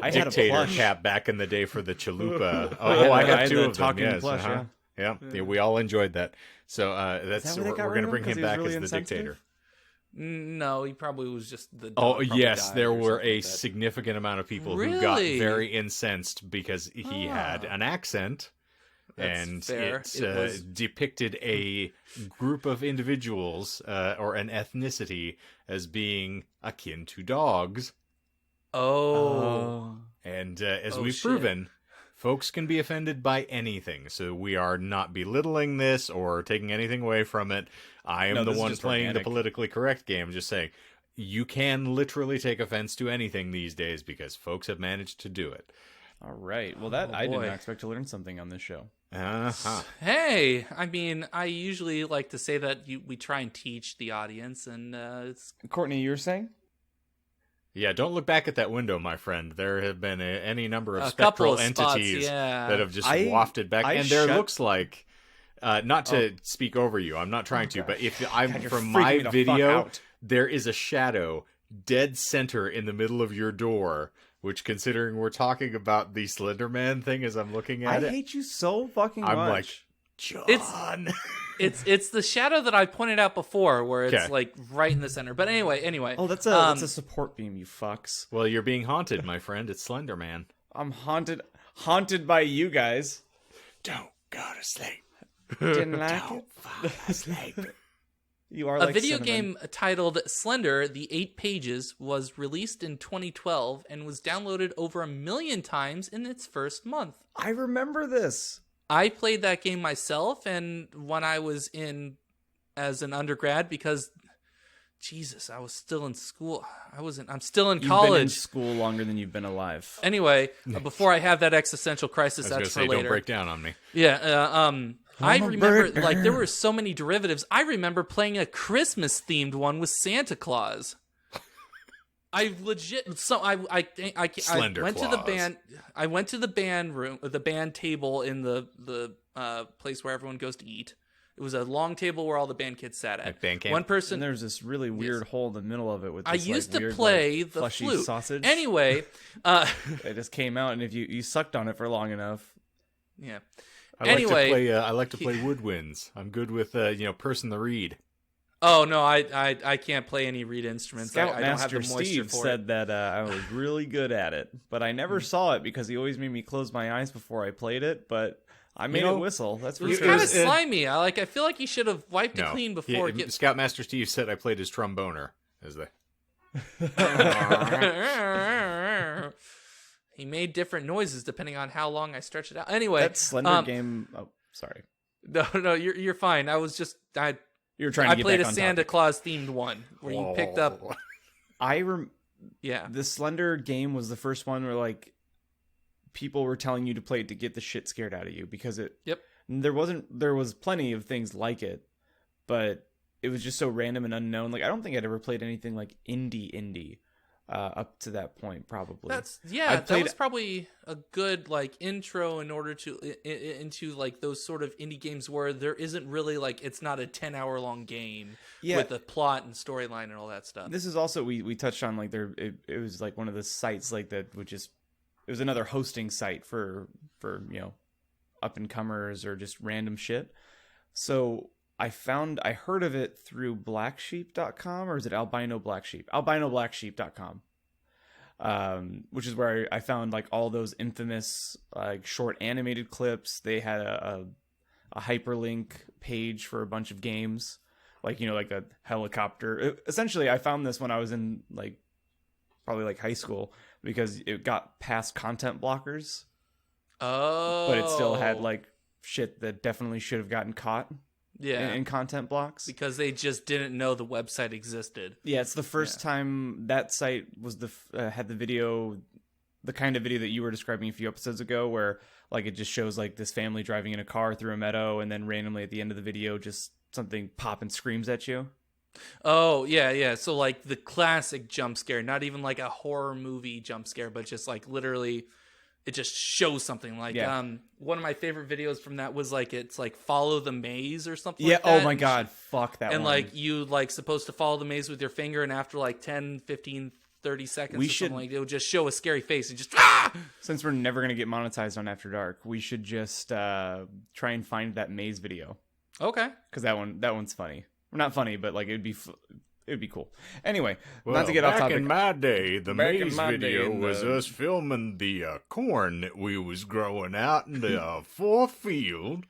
had a dictator plush. cap back in the day for the chalupa. I I had have two the of them. talking Yes, plush, yeah, we all enjoyed that. So that's that why they got we're rid going to of bring him? 'Cause him he was back really as the insensitive? dictator. No, he probably was just the. Oh dog probably yes, died there or were something a like that. significant amount of people who got Really? very incensed because he had an accent. That's And fair. it It was- depicted a group of individuals or an ethnicity as being akin to dogs. Oh. And as Oh, we've shit. proven, folks can be offended by anything. So we are not belittling this or taking anything away from it. I am No, the this is one just playing organic. the politically correct game, just saying you can literally take offense to anything these days because folks have managed to do it. All right. Well, that Oh, I did boy. not expect to learn something on this show. Uh-huh. Hey, I mean, I usually like to say that we try and teach the audience, and it's Courtney, you were saying? Yeah, don't look back at that window, my friend. There have been any number of a couple spectral of spots, entities yeah. that have just I- wafted back. I And there shut- looks like, not to speak over you, I'm not trying to, but if I'm God, you're from freaking my me the fuck video, out. there is a shadow dead center in the middle of your door, which, considering we're talking about the Slender Man thing as I'm looking at I it, hate you so fucking much. I'm like, John. It's the shadow that I pointed out before, where it's Okay. like right in the center. But anyway. Oh, that's a support beam, you fucks. Well, you're being haunted, my friend. It's Slender Man. I'm haunted by you guys. Don't go to sleep. Didn't like it. Don't fall asleep. You are A like video cinnamon. game titled Slender: The 8 Pages was released in 2012 and was downloaded over 1 million times in its first month. I remember this. I played that game myself, and when I was in as an undergrad, because Jesus, I was still in school. I'm still in You've college. been in school longer than you've been alive. Anyway, before I have that existential crisis, I was going that's to for say, later. don't break down on me. Yeah, I I'm a remember, bird. like, there were so many derivatives. I remember playing a Christmas-themed one with Santa Claus. I legit, so I Slender went to the Claus. band. I went to the band room, the band table in the place where everyone goes to eat. It was a long table where all the band kids sat at. Like band camp? One And person. there's this really weird hole in the middle of it with this, I used like, to weird, play like, the fleshy flute. sausage. Anyway, It just came out, and if you sucked on it for long enough, yeah. I like to play woodwinds. I'm good with person the reed. Oh no, I can't play any reed instruments. I don't have Scoutmaster the moisture Steve for said it. that I was really good at it, but I never saw it because he always made me close my eyes before I played it. But I made it whistle. That's It for was sure. kind of was, slimy. I feel like he should have wiped it No. clean before. Scoutmaster Steve said I played his tromboner. As the He made different noises depending on how long I stretched it out. Anyway, That Slender game. Oh, sorry. No, you're fine. I You were trying to get played back a on Santa topic. Claus themed one where you picked up. Yeah. The Slender game was the first one where like people were telling you to play it to get the shit scared out of you because it. Yep. There was plenty of things like it, but it was just so random and unknown. Like I don't think I'd ever played anything like indie. Up to that point, probably. That was probably a good like intro in order to into like those sort of indie games where there isn't really like it's not a 10-hour long game with a plot and storyline and all that stuff. This is also we touched on like it was like one of the sites like that would just it was another hosting site for up and comers or just random shit. So I heard of it through blacksheep.com, or is it albino black sheep? albinoblacksheep.com. Which is where I found like all those infamous like short animated clips. They had a hyperlink page for a bunch of games, like like a helicopter. Essentially, I found this when I was in like probably like high school because it got past content blockers. Oh, But it still had like shit that definitely should have gotten caught. Yeah, in content blocks because they just didn't know the website existed. Yeah, it's the first time that site was had the video, the kind of video that you were describing a few episodes ago, where like it just shows like this family driving in a car through a meadow, and then randomly at the end of the video, just something pop and screams at you. Oh yeah. So like the classic jump scare, not even like a horror movie jump scare, but just like literally. It just shows something like one of my favorite videos from that was like it's like follow the maze or something like that. Oh my god, fuck that and one. like you like supposed to follow the maze with your finger, and after like 10 15 30 seconds something like it would just show a scary face and just Since we're never going to get monetized on After Dark, we should just try and find that maze video. Okay, because that one's funny. Not funny, but like it'd be cool. Anyway, well, not to get off back topic. in my day, the Back in maze my video day, was us filming the corn that we was growing out in the fourth field.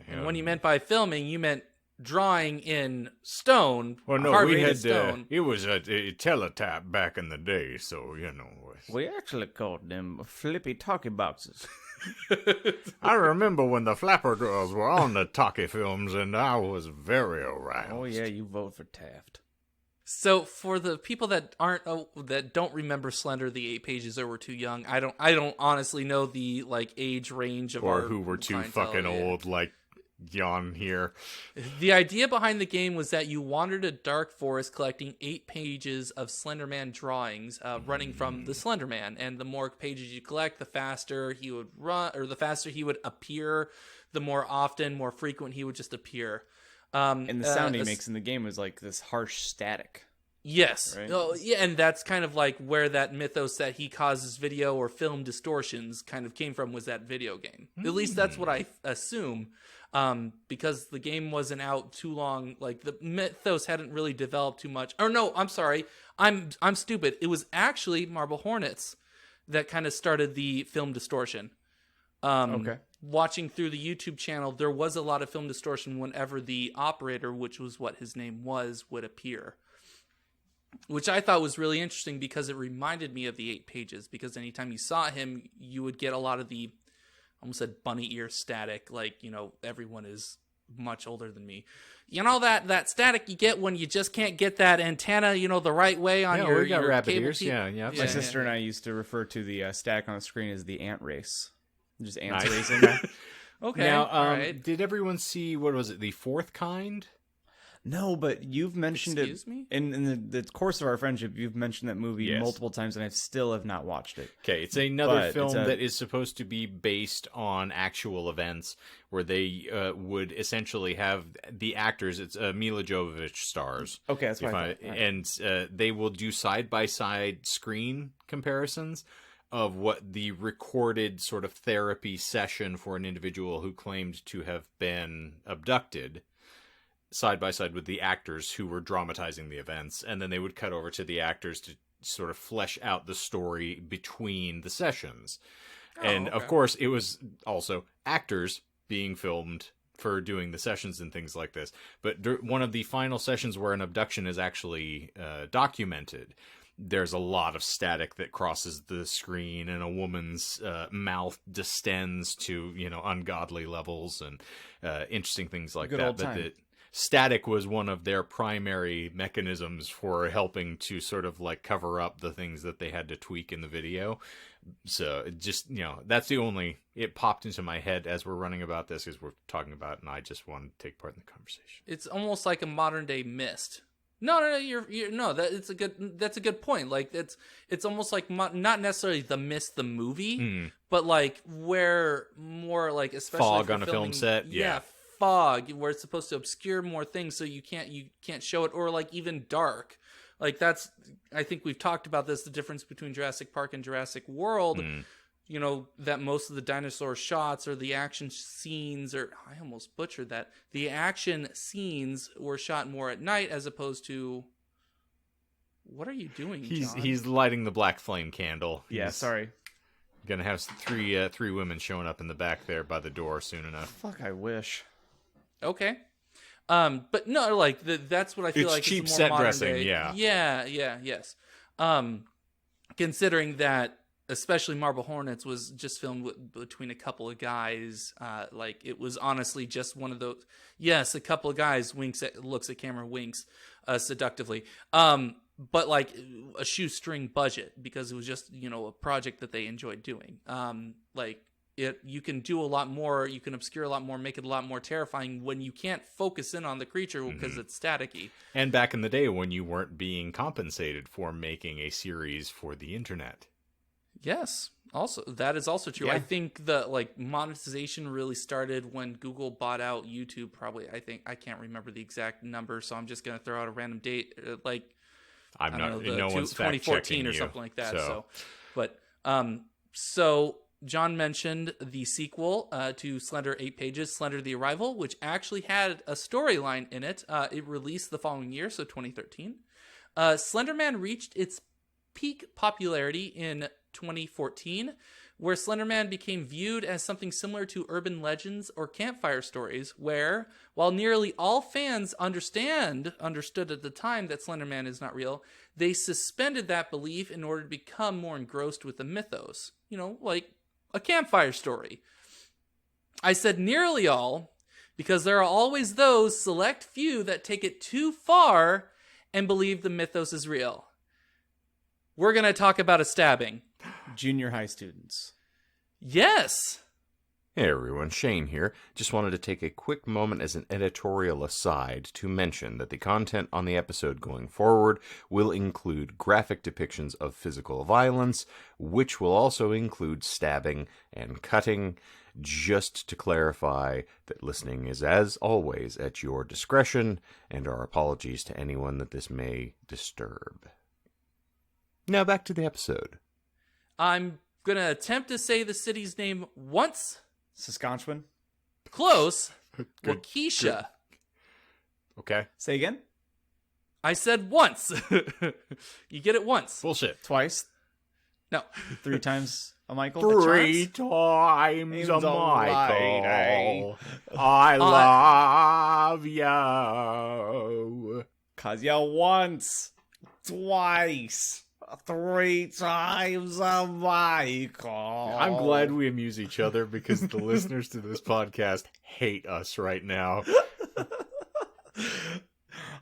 and when you meant by filming, you meant drawing in stone. Well, no, hard we rated had stone. it was a teletype back in the day, so We actually called them flippy talkie boxes. I remember when the Flapper Girls were on the talkie films, and I was very aroused. Oh yeah, you vote for Taft. So for the people that don't remember Slender, the 8 Pages, or were too young, I don't honestly know the like age range of or our who were too clientele, fucking yeah. old, like Jan here. The idea behind the game was that you wandered a dark forest collecting 8 pages of Slender Man drawings, running from the Slender Man, and the more pages you collect, the faster he would run, or the faster he would appear. The more frequent he would just appear. And the sound he makes in the game is like this harsh static. Yes. Right? Oh, yeah, and that's kind of like where that mythos that he causes video or film distortions kind of came from, was that video game. At least that's what I assume, because the game wasn't out too long. Like, the mythos hadn't really developed too much. Or no, I'm sorry, I'm stupid. It was actually Marble Hornets that kind of started the film distortion. Okay. Watching through the YouTube channel, there was a lot of film distortion whenever the operator, which was what his name was, would appear. Which I thought was really interesting because it reminded me of the 8 pages. Because anytime you saw him, you would get a lot of the, I almost said bunny ear static. Like, everyone is much older than me. You know that static you get when you just can't get that antenna, the right way on your, we got your rabbit cable ears. TV? Yeah. My sister and I used to refer to the static on the screen as the ant race. Just ants Nice. racing. Okay. Now, all right. did everyone see, what was it, the fourth kind? No, but you've mentioned Excuse it me? in the course of our friendship. You've mentioned that movie Yes. multiple times, and I still have not watched it. Okay, it's another But film it's a- that is supposed to be based on actual events where they would essentially have the actors. It's Mila Jovovich stars. Okay, that's If what I thought. All right. And they will do side-by-side screen comparisons of what the recorded sort of therapy session for an individual who claimed to have been abducted, side by side with the actors who were dramatizing the events, and then they would cut over to the actors to sort of flesh out the story between the sessions. And of okay. course, it was also actors being filmed for doing the sessions and things like this. But one of the final sessions where an abduction is actually documented, there's a lot of static that crosses the screen, and a woman's mouth distends to, ungodly levels, and interesting things like Good that. old But time. the static was one of their primary mechanisms for helping to sort of like cover up the things that they had to tweak in the video. So it just, that's the only, it popped into my head as we're running about this, as we're talking about it, and I just wanted to take part in the conversation. It's almost like a modern day Mist. No, you're no. That's a good point. Like it's almost like not necessarily the Mist the movie, but like where more like especially Fog for on a film filming- set, yeah. Fog where it's supposed to obscure more things, so you can't show it, or like even dark. Like that's, I think we've talked about this, the difference between Jurassic Park and Jurassic World. That most of the dinosaur shots or the action scenes, or I almost butchered that. The action scenes were shot more at night as opposed to. What are you doing, John? He's lighting the black flame candle. Yeah, He's sorry. gonna have three women showing up in the back there by the door soon enough. Fuck, I wish. Okay. But no, like that's what I feel It's like. cheap is a more set modern dressing, day. yeah. Yes. Considering that, especially Marble Hornets was just filmed between a couple of guys. Like it was honestly just one of those. Yes, a couple of guys looks at camera, winks seductively. But like a shoestring budget, because it was just a project that they enjoyed doing. You can do a lot more, you can obscure a lot more, make it a lot more terrifying when you can't focus in on the creature because it's staticky. And back in the day when you weren't being compensated for making a series for the internet. Yes, also that is also true. Yeah. I think the monetization really started when Google bought out YouTube. Probably, I can't remember the exact number, so I'm just gonna throw out a random date, I'm I not. don't know, No one's fact 2014 checking or you, something like that. So. So John mentioned the sequel to Slender 8 Pages, Slender the Arrival, which actually had a storyline in it. It released the following year, so 2013. Slender Man reached its peak popularity in 2014, where Slender Man became viewed as something similar to urban legends or campfire stories, where, while nearly all fans understood at the time that Slender Man is not real, they suspended that belief in order to become more engrossed with the mythos. Like a campfire story. I said nearly all, because there are always those select few that take it too far and believe the mythos is real. We're going to talk about a stabbing. Junior high students. Yes. Hey everyone, Shane here. Just wanted to take a quick moment as an editorial aside to mention that the content on the episode going forward will include graphic depictions of physical violence, which will also include stabbing and cutting, Just to clarify that listening is, as always, at your discretion, and our apologies to anyone that this may disturb. Now back to the episode. I'm going to attempt to say the city's name once. Saskatchewan. Close. Good. Waukesha. Okay. Say again. I said once. You get it once. Bullshit. Twice. No. 3 times a Michael. Three times Name's a alright, Michael. I love you. 'Cause you once, twice, 3 times a Michael. I'm glad we amuse each other because the listeners to this podcast hate us right now.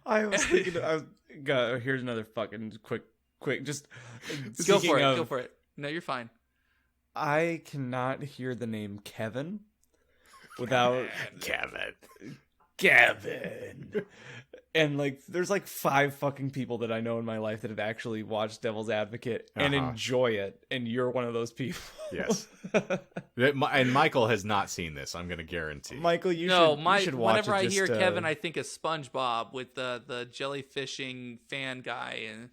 I was thinking. Here's another fucking quick. Just Go for it. speaking of- Go for it. No, you're fine. I cannot hear the name Kevin without Kevin. And like, there's like 5 fucking people that I know in my life that have actually watched Devil's Advocate and enjoy it, and you're one of those people. Yes. And Michael has not seen this, I'm going to guarantee. Michael, you should watch whenever it. I hear Kevin, I think of SpongeBob with the jellyfishing fan guy. And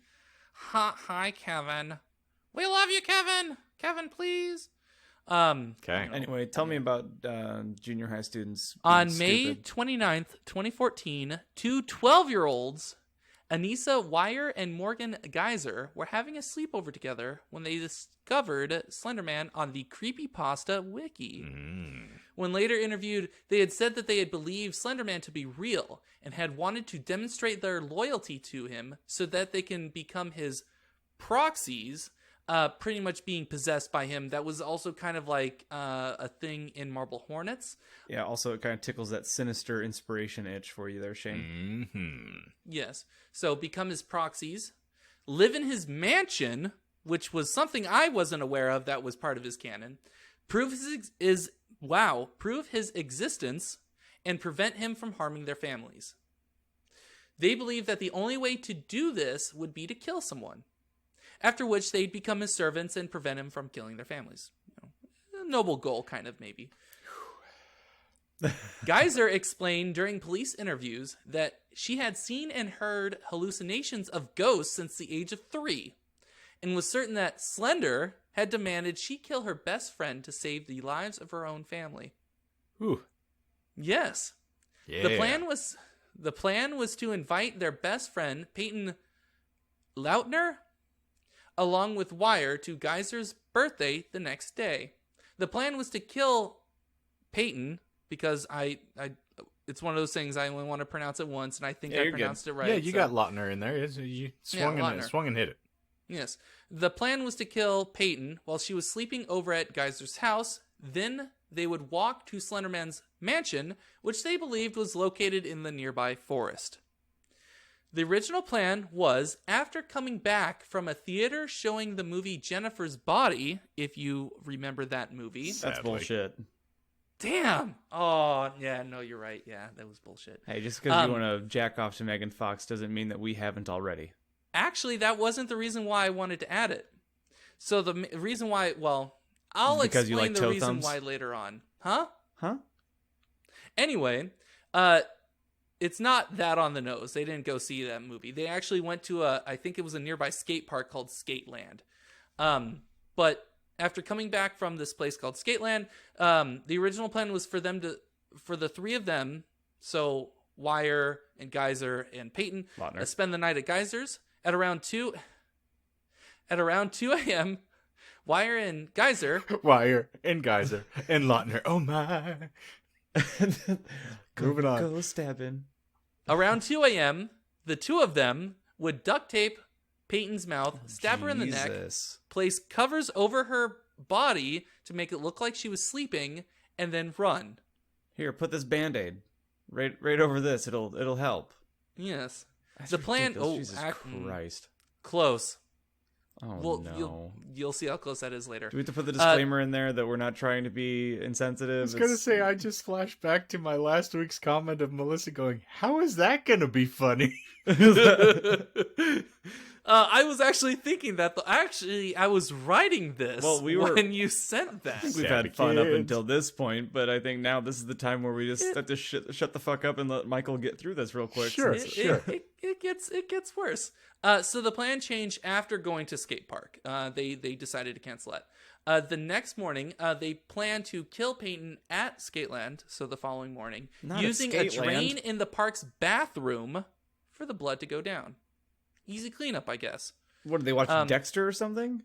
hi, Kevin. We love you, Kevin. Kevin, please. Okay. Anyway, tell me about junior high students being On May stupid. 29th, 2014, 2 12-year-olds, Anissa Wire and Morgan Geyser, were having a sleepover together when they discovered Slender Man on the Creepypasta Wiki. When later interviewed, they had said that they had believed Slender Man to be real and had wanted to demonstrate their loyalty to him so that they can become his proxies, pretty much being possessed by him. That was also kind of like a thing in Marble Hornets. Yeah, also it kind of tickles that sinister inspiration itch for you there, Shane. Yes. So become his proxies, live in his mansion, which was something I wasn't aware of that was part of his canon, prove his existence, and prevent him from harming their families. They believe that the only way to do this would be to kill someone, after which they'd become his servants and prevent him from killing their families. A noble goal, kind of, maybe. Geyser explained during police interviews that she had seen and heard hallucinations of ghosts since the age of 3, and was certain that Slender had demanded she kill her best friend to save the lives of her own family. Ooh. Yes. Yeah. The plan was to invite their best friend, Peyton Lautner, along with Wire, to Geyser's birthday the next day. The plan was to kill Peyton, because it's one of those things I only want to pronounce it once, and I think I pronounced it right. Yeah, you got Lautner in there. You swung and hit it. Yes. The plan was to kill Peyton while she was sleeping over at Geyser's house. Then they would walk to Slenderman's mansion, which they believed was located in the nearby forest. The original plan was, after coming back from a theater showing the movie Jennifer's Body, if you remember that movie. That's Sadly. bullshit. Damn! Oh, yeah, no, you're right. Yeah, that was bullshit. Hey, just because you want to jack off to Megan Fox doesn't mean that we haven't already. Actually, that wasn't the reason why I wanted to add it. So the reason why, well, I'll Because you explain like the toe reason thumbs? why later on. Huh? Huh? Anyway, it's not that on the nose. They didn't go see that movie. They actually went to I think it was a nearby skate park called Skateland. But after coming back from this place called Skateland, the original plan was for the 3 of them, so Wire and Geyser and Peyton, spend the night at Geyser's. At around 2 a.m., Wire and Geyser and Lautner. Oh my. Moving on. Go stabbing. Around 2 a.m., the 2 of them would duct tape Peyton's mouth, stab her in the neck, place covers over her body to make it look like she was sleeping, and then run. Here, put this Band-Aid right over this. It'll help. Yes. That's the plan. ridiculous. Jesus Christ. Close. Oh Well, no. you'll see how close that is later. Do we have to put the disclaimer in there that we're not trying to be insensitive? I was going to say, I just flashed back to my last week's comment of Melissa going, how is that going to be funny? I was actually thinking that. I was writing this when you sent that. We've Stab had the fun up kids. until this point, but I think now this is the time where we just have to shut the fuck up and let Michael get through this real quick. Sure. It gets worse. So the plan changed after going to skate park. They decided to cancel that. The next morning, they planned to kill Peyton at Skateland. So the following morning, Not at using a Skateland. drain in the park's bathroom for the blood to go down. Easy cleanup, I guess. What, did they watch Dexter or something?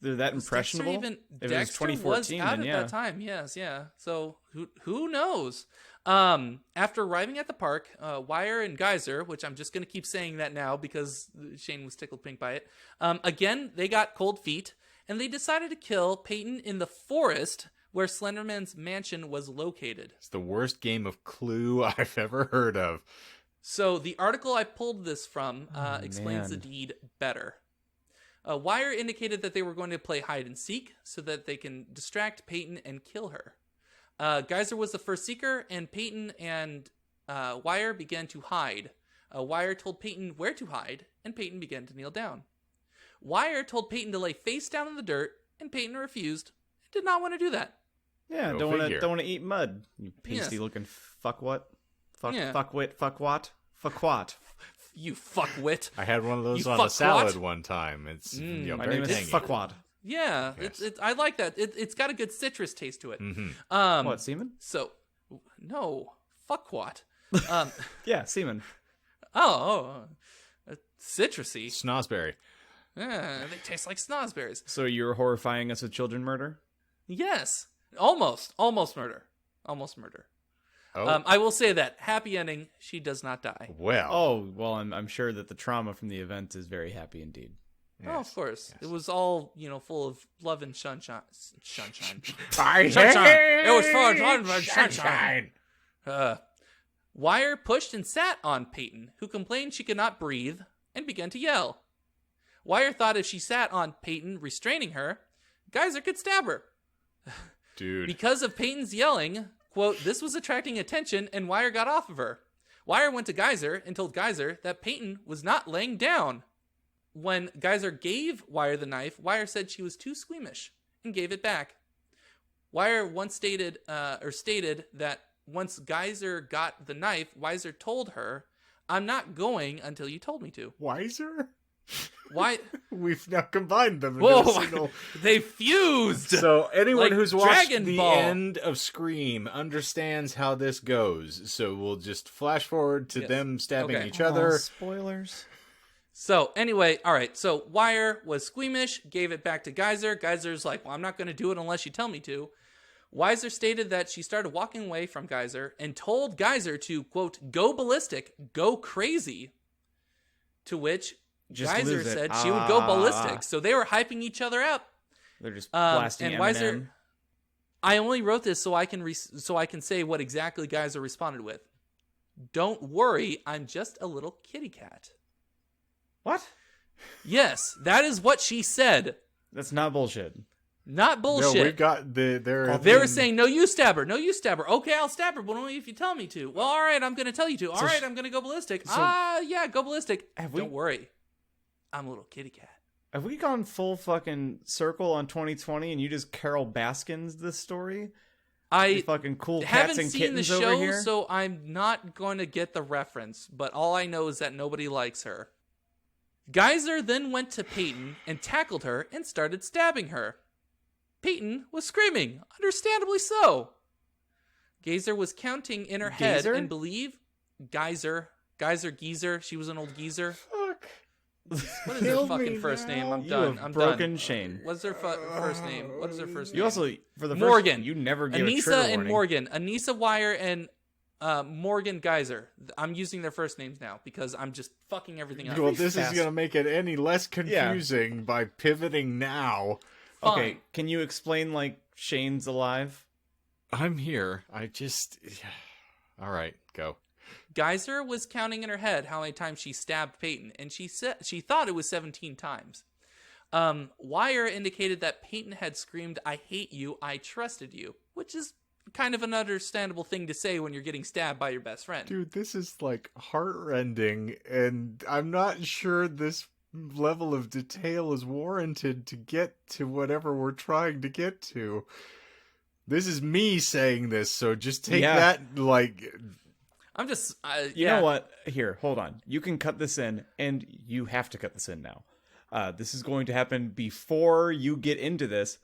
They're that impressionable? Dexter If Dexter it was 2014, was out then at yeah. that time. Yes, yeah. So who knows? After arriving at the park, Wire and Geyser, which I'm just going to keep saying that now because Shane was tickled pink by it. Again, they got cold feet, and they decided to kill Peyton in the forest where Slender Man's mansion was located. It's the worst game of Clue I've ever heard of. So the article I pulled this from man. explains the deed better. Wire indicated that they were going to play hide and seek so that they can distract Peyton and kill her. Geyser was the first seeker, and Peyton and Wire began to hide. Wire told Peyton where to hide, and Peyton began to kneel down. Wire told Peyton to lay face down in the dirt, and Peyton refused and did not want to do that. Yeah, Go don't figure. want to eat mud. You pasty looking fuck what? Yeah. Fuckwit, fuck what? Fuck what? You fuckwit. I had one of those You on a fuck salad what? one time. It's My very name is tangy. Fuckwad. Yeah, Yes. I like that. It's got a good citrus taste to it. What, semen? So, no, fuckwat. Yeah, semen. Citrusy. Snosberry. They taste like snozberries. So you're horrifying us with children murder? Yes, almost murder. Oh, I will say that happy ending. She does not die. well. Oh, well, I'm sure that the trauma from the event is very happy indeed. Oh, of course. It was all full of love and sunshine. Sunshine. Sunshine. It was full of love and sunshine. Wire pushed and sat on Peyton, who complained she could not breathe and began to yell. Wire thought if she sat on Peyton, restraining her, Geyser could stab her. Dude. Because of Peyton's yelling, quote, this was attracting attention and Wire got off of her. Wire went to Geyser and told Geyser that Peyton was not laying down. When Geyser gave Wire the knife, Wire said she was too squeamish and gave it back. Wire once stated that once Geyser got the knife, Weiser told her, I'm not going until you told me to. Wiser? Why? We've now combined them into Whoa, a single. they fused. So anyone Like who's watched Dragon the Ball. end of Scream understands how this goes. So we'll just flash forward to Yes. them stabbing Okay. each other. Spoilers. So anyway, all right. So Wire was squeamish, gave it back to Geyser. Geyser's like, well, I'm not going to do it unless you tell me to. Weiser stated that she started walking away from Geyser and told Geyser to, quote, go ballistic, go crazy. To which Just Geyser lose it. said she would go ballistic. So they were hyping each other up. They're just blasting and Eminem. Weiser, I only wrote this so I can say what exactly Geyser responded with. Don't worry, I'm just a little kitty cat. What? Yes, that is what she said. That's not bullshit. Not bullshit. No, we've got the. They were saying, no, you stab her. No, you stab her. Okay, I'll stab her, but only if you tell me to. Well, all right, I'm going to tell you to. All right, I'm going to go ballistic. Yeah, go ballistic. Don't worry. I'm a little kitty cat. Have we gone full fucking circle on 2020 and you just Carol Baskins this story? I You fucking cool cats haven't and seen the kittens over show, here? so I'm not going to get the reference, but all I know is that nobody likes her. Geyser then went to Peyton and tackled her and started stabbing her. Peyton was screaming, understandably so. Geyser was counting in her head Gazer? and believed Geezer. She was an old geezer. Fuck. What is her fucking first name? I'm You done. have I'm broken done. Shane. What's her first name? What is her first name? You also, for the first Morgan. you never gave a Anissa trigger and warning. Morgan. Anissa Wire and Morgan Geyser. I'm using their first names now because I'm just fucking everything up. Well, this fast. is going to make it any less confusing by pivoting now. Okay, Fine. can you explain, like, Shane's alive? I'm here. I just. All right, go. Geyser was counting in her head how many times she stabbed Peyton, and she said she thought it was 17 times. Wire indicated that Peyton had screamed, "I hate you, I trusted you," which is kind of an understandable thing to say when you're getting stabbed by your best friend. Dude, this is like heartrending, and I'm not sure this level of detail is warranted to get to whatever we're trying to get to. This is me saying this, so just take that like... I'm just... You know what? Here, hold on. You can cut this in, and you have to cut this in now. This is going to happen before you get into this.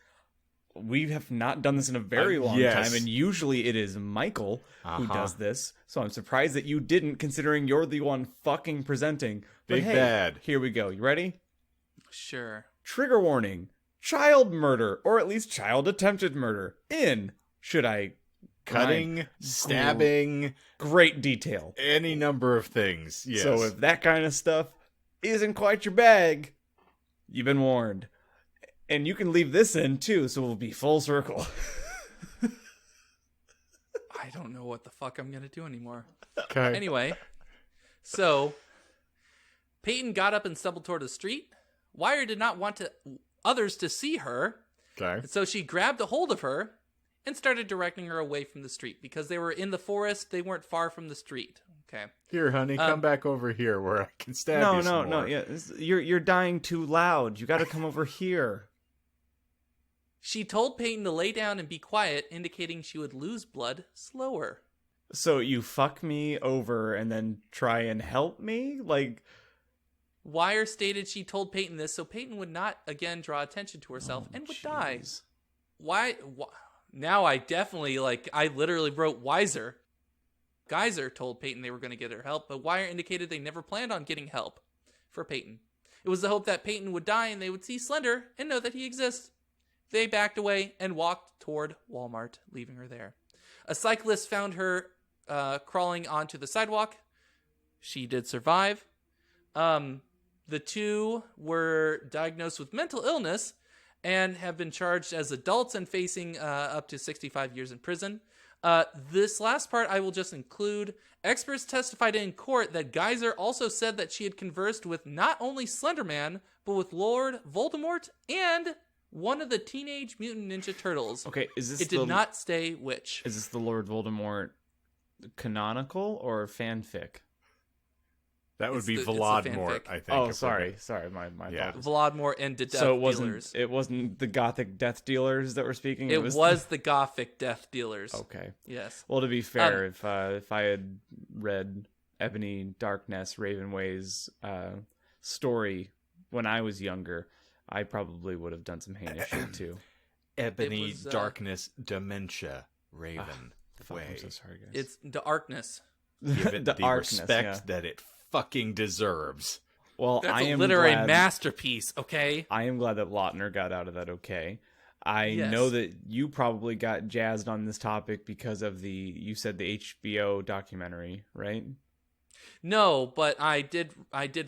We have not done this in a very long time, and usually it is Michael who does this. So I'm surprised that you didn't, considering you're the one fucking presenting. But Big bad. Here we go. You ready? Sure. Trigger warning. Child murder, or at least child attempted murder. In, should I... Cutting, stabbing... Great detail. Any number of things, yes. So if that kind of stuff isn't quite your bag, you've been warned. And you can leave this in, too, so we'll be full circle. I don't know what the fuck I'm going to do anymore. Okay. Anyway, so Peyton got up and stumbled toward the street. Wire did not want others to see her, Okay. so she grabbed a hold of her and started directing her away from the street. Because they were in the forest, they weren't far from the street. Okay. Here, honey, come back over here where I can stab you some more. Yeah, you're dying too loud. You got to come over here. She told Peyton to lay down and be quiet, indicating she would lose blood slower. So you fuck me over and then try and help me? Like... Wire stated she told Peyton this so Peyton would not again draw attention to herself and would die. Why? Now I definitely, I literally wrote Wiser. Geyser told Peyton they were going to get her help, but Wire indicated they never planned on getting help for Peyton. It was the hope that Peyton would die and they would see Slender and know that he exists. They backed away and walked toward Walmart, leaving her there. A cyclist found her crawling onto the sidewalk. She did survive. The two were diagnosed with mental illness and have been charged as adults and facing up to 65 years in prison. This last part I will just include. Experts testified in court that Geyser also said that she had conversed with not only Slender Man, but with Lord Voldemort and one of the Teenage Mutant Ninja Turtles. Okay, is this It did not stay which. Is this the Lord Voldemort canonical or fanfic? That would be it's the Voldemort, fanfic. I think. Oh, sorry, my Yeah. apologies. Voldemort and the Death So Dealers. it wasn't the Gothic Death Dealers that were speaking. It was the Gothic Death Dealers. Okay. Yes. Well, to be fair, if I had read Ebony Darkness Ravenway's story when I was younger, I probably would have done some heinous shit too. Ebony, was, Darkness, Dementia, Raven. Fuck, I'm so sorry, guys. It's darkness. Give it the Darkness, respect that it fucking deserves. Well, That's I a am literary glad, masterpiece, okay? I am glad that Lautner got out of that okay. I Yes. know that you probably got jazzed on this topic because of you said the HBO documentary, right? No, but I did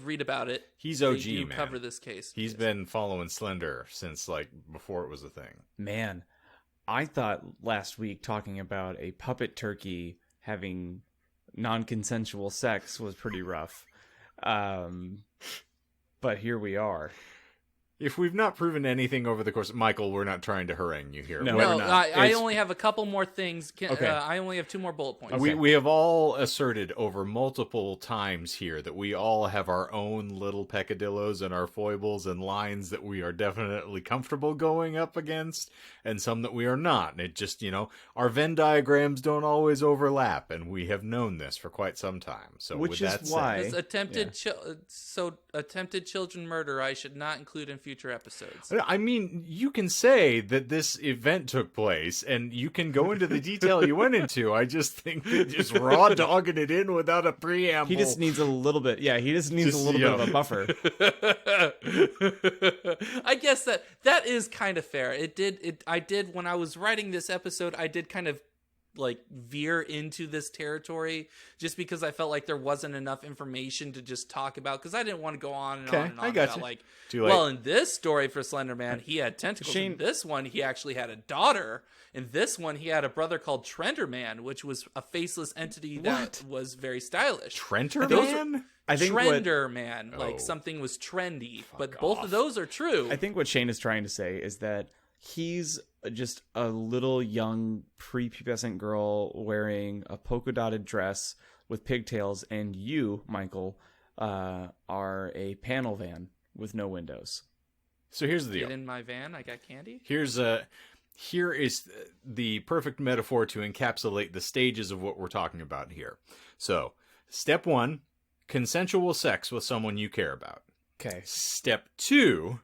read about it. He's They OG, do man. cover this case. He's Yes. been following Slender since, before it was a thing. Man, I thought last week talking about a puppet turkey having non-consensual sex was pretty rough. But here we are. If we've not proven anything over the course... Michael, we're not trying to harangue you here. No, We're No, not. I It's- only have a couple more things. Okay. I only have 2 more bullet points. We have all asserted over multiple times here that we all have our own little peccadillos and our foibles and lines that we are definitely comfortable going up against, and some that we are not. And it just, our Venn diagrams don't always overlap, and we have known this for quite some time. So Which with is that said, why- This attempted children murder I should not include in future episodes. I mean, you can say that this event took place, and you can go into the detail you went into. I just think that just raw dogging it in without a preamble. He just needs a little bit. Yeah, he just needs a little bit of a buffer. I guess that is kind of fair. I did when I was writing this episode, I did kind of veer into this territory just because I felt like there wasn't enough information to just talk about, because I didn't want to go on and on and on I got about you. Too late. well, in this story for Slender Man, he had tentacles. Shane- In this one, he actually had a daughter. In this one, he had a brother called Slender Man, which was a faceless entity that was very stylish. Trenter Those Man? I think Slender Man, Oh. something was trendy, but Fuck both off. of those are true. I think what Shane is trying to say is that he's just a little young prepubescent girl wearing a polka dotted dress with pigtails, and you, Michael, are a panel van with no windows. So here's the deal. Get in my van. I got candy. Here is the perfect metaphor to encapsulate the stages of what we're talking about here. So, step 1, consensual sex with someone you care about. Okay. Step 2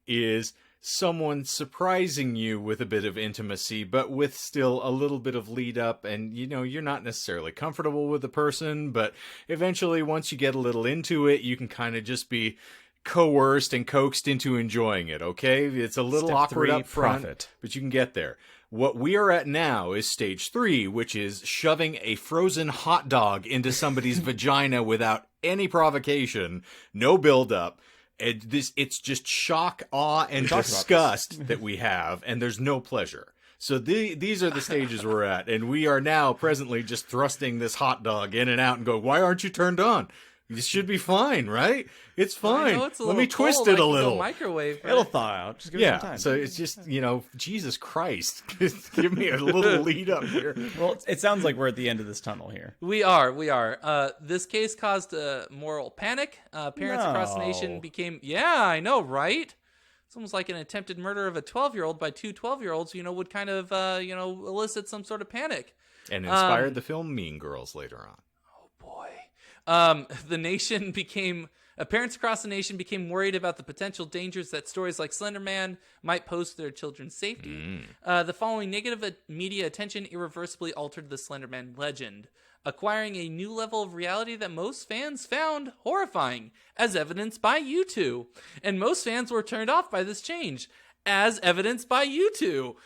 is someone surprising you with a bit of intimacy, but with still a little bit of lead up, and you're not necessarily comfortable with the person, but eventually once you get a little into it, you can kind of just be coerced and coaxed into enjoying it, okay? It's a little Step awkward 3, up front, profit. but you can get there. What we are at now is stage 3, which is shoving a frozen hot dog into somebody's vagina without any provocation, no build-up. It's just shock, awe, and disgust that we have, and there's no pleasure. So these are the stages we're at, and we are now presently just thrusting this hot dog in and out and go, why aren't you turned on? This should be fine, right? It's fine. I know it's a Let me little twist cold. it I a can go little. microwave. It'll thaw out. Just give it some Yeah, time. so it's just, Jesus Christ. Give me a little lead up here. Well, it sounds like we're at the end of this tunnel here. We are. This case caused a moral panic. Parents across the nation No. became, I know, right? It's almost like an attempted murder of a 12-year-old by two 12-year-olds, would kind of, elicit some sort of panic. And inspired the film Mean Girls later on. Boy. Parents across the nation became worried about the potential dangers that stories like Slender Man might pose to their children's safety. The following negative media attention irreversibly altered the Slender Man legend, acquiring a new level of reality that most fans found horrifying, as evidenced by you two. And most fans were turned off by this change, as evidenced by you two.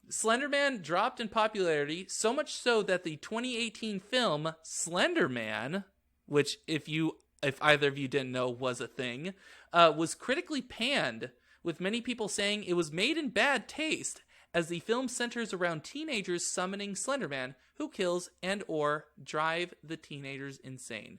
Slender Man dropped in popularity, so much so that the 2018 film Slender Man, which if either of you didn't know was a thing, was critically panned, with many people saying it was made in bad taste, as the film centers around teenagers summoning Slender Man, who kills and or drive the teenagers insane.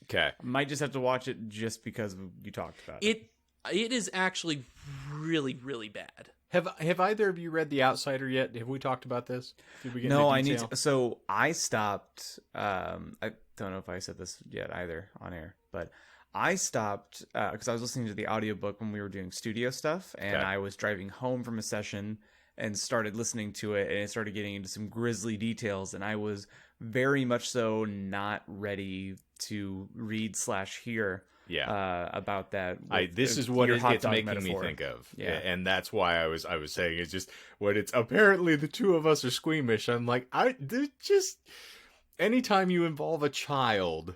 Okay. Might just have to watch it just because you talked about it. It is actually really, really bad. Have either of you read The Outsider yet? Have we talked about this? Did we get No, into I need detail? to. So I stopped. I don't know if I said this yet either on air, but I stopped because I was listening to the audiobook when we were doing studio stuff, and Okay. I was driving home from a session and started listening to it, and it started getting into some grisly details, and I was very much so not ready to read/hear about that. This is what your hot it's dog making metaphor. me think of. Yeah. And that's why I was saying it's just when it's apparently the two of us are squeamish. I'm like, anytime you involve a child,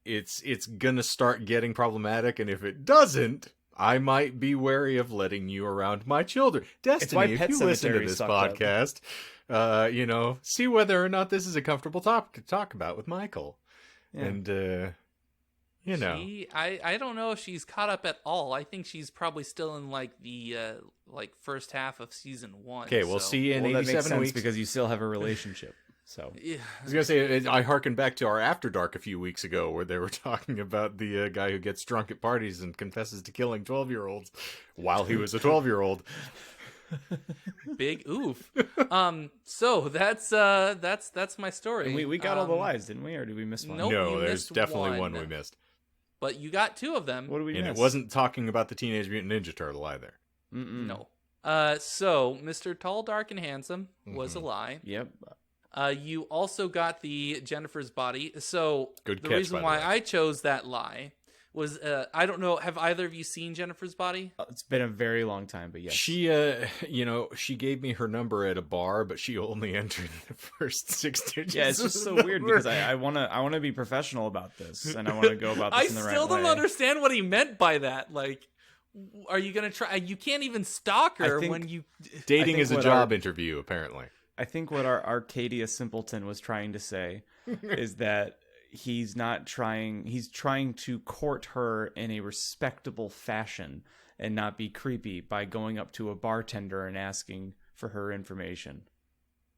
it's gonna start getting problematic, and if it doesn't, I might be wary of letting you around my children. why Destiny, if Pet you listen to Sematary this sucked up. podcast, see whether or not this is a comfortable topic to talk about with Michael. Yeah. And I don't know if she's caught up at all. I think she's probably still in the first half of season 1. okay, we'll so. see you in Well, that makes 87 sense weeks. because you still have a relationship. So Yeah. I was gonna say, I hearken back to our After Dark a few weeks ago, where they were talking about the guy who gets drunk at parties and confesses to killing 12-year-olds while he was a 12-year-old. Big oof. So that's my story. and we got all the lies, didn't we, or did we miss one? Nope. No, you there's missed definitely one. one we missed, But you got 2 of them. What did we and miss? it wasn't talking about the Teenage Mutant Ninja Turtle either. Mm-mm. No. So Mr. Tall, Dark, and Handsome was a lie. Yep. You also got the Jennifer's Body. So Good the catch, reason by the why way. I chose that lie was I don't know. Have either of you seen Jennifer's Body? It's been a very long time, but yes. She, she gave me her number at a bar, but she only entered the first 6 digits. Yeah, it's just of so the weird number. because I wanna be professional about this, and I want to go about this I in the right still don't way. understand what he meant by that. Like, are you gonna try? You can't even stalk her I think- when you. Dating think is a what job our- interview, apparently. I think what our Arcadia simpleton was trying to say is that he's trying to court her in a respectable fashion and not be creepy by going up to a bartender and asking for her information.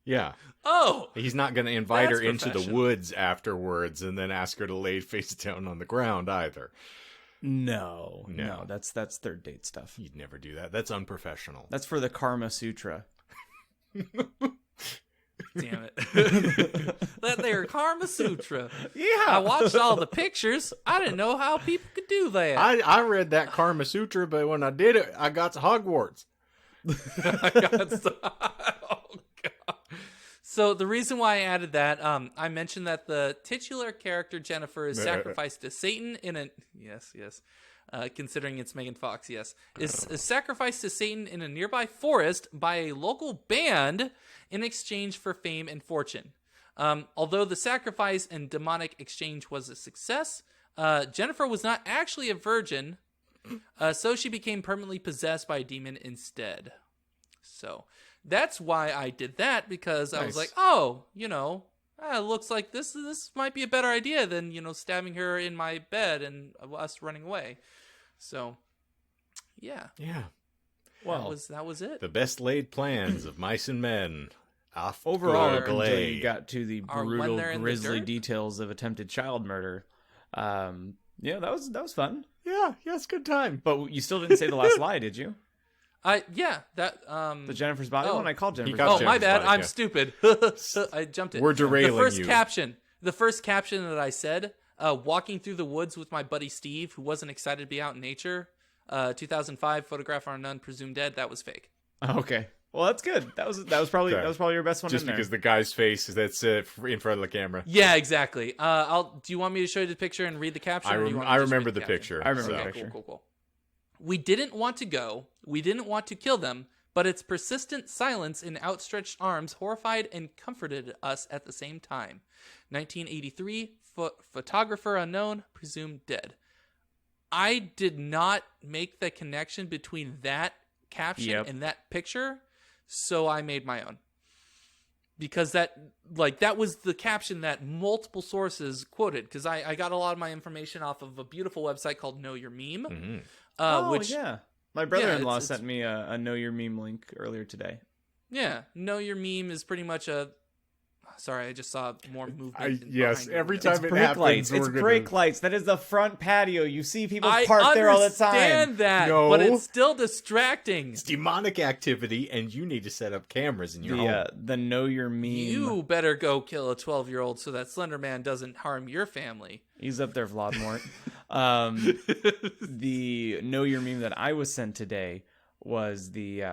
Yeah. Oh, He's not going to invite her That's into the professional. woods afterwards and then ask her to lay face down on the ground either. No, No. that's third date stuff. You'd never do that. That's unprofessional. That's for the Karma Sutra. Damn it. That there Karma Sutra. Yeah. I watched all the pictures. I didn't know how people could do that. I read that Karma Sutra, but when I did it, I got to Hogwarts. I got oh god. So the reason why I added that, I mentioned that the titular character Jennifer is sacrificed to Satan in a considering it's Megan Fox, yes, is sacrificed to Satan in a nearby forest by a local band in exchange for fame and fortune. Although the sacrifice and demonic exchange was a success, Jennifer was not actually a virgin, so she became permanently possessed by a demon instead. So that's why I did that, because I was like, oh, looks like this might be a better idea than, stabbing her in my bed and us running away. So, yeah. Yeah. Well, that was it. The best laid plans of mice and men. Overall, until until you got to the Or when brutal, they're in the grisly dirt? details of attempted child murder. Yeah, that was fun. Yeah, it's a good time. But you still didn't say the last lie, did you? The Jennifer's body one? I called Jennifer's got body. Oh, my Jennifer's bad. body, I'm yeah. stupid. I jumped it. We're derailing The first caption that I said, walking through the woods with my buddy Steve, who wasn't excited to be out in nature, 2005, photograph on none, presumed dead. That was fake. Okay. Well, that's good. That was probably your best one Just in there. because the guy's face that's in front of the camera. Yeah, exactly. Do you want me to show you the picture and read the caption? or do you want me I to just remember read the caption? picture. I remember so. the picture. Cool. We didn't want to go. We didn't want to kill them, but its persistent silence and outstretched arms horrified and comforted us at the same time. 1983, photographer unknown, presumed dead. I did not make the connection between that caption and that picture, so I made my own. Because that was the caption that multiple sources quoted, because I got a lot of my information off of a beautiful website called Know Your Meme. Mm-hmm. Yeah. My brother-in-law it's- sent me a Know Your Meme link earlier today. Yeah, Know Your Meme is pretty much a... Sorry, I just saw more movement. Yes, behind every me. time It's it brake happens, lights. we're It's gonna- brake lights. That is the front patio. You see people I park there all the time. understand that, No. but it's still distracting. It's demonic activity, and you need to set up cameras in your home. The Know Your Meme. You better go kill a 12-year-old so that Slender Man doesn't harm your family. He's up there, Vladimort. The Know Your Meme that I was sent today was the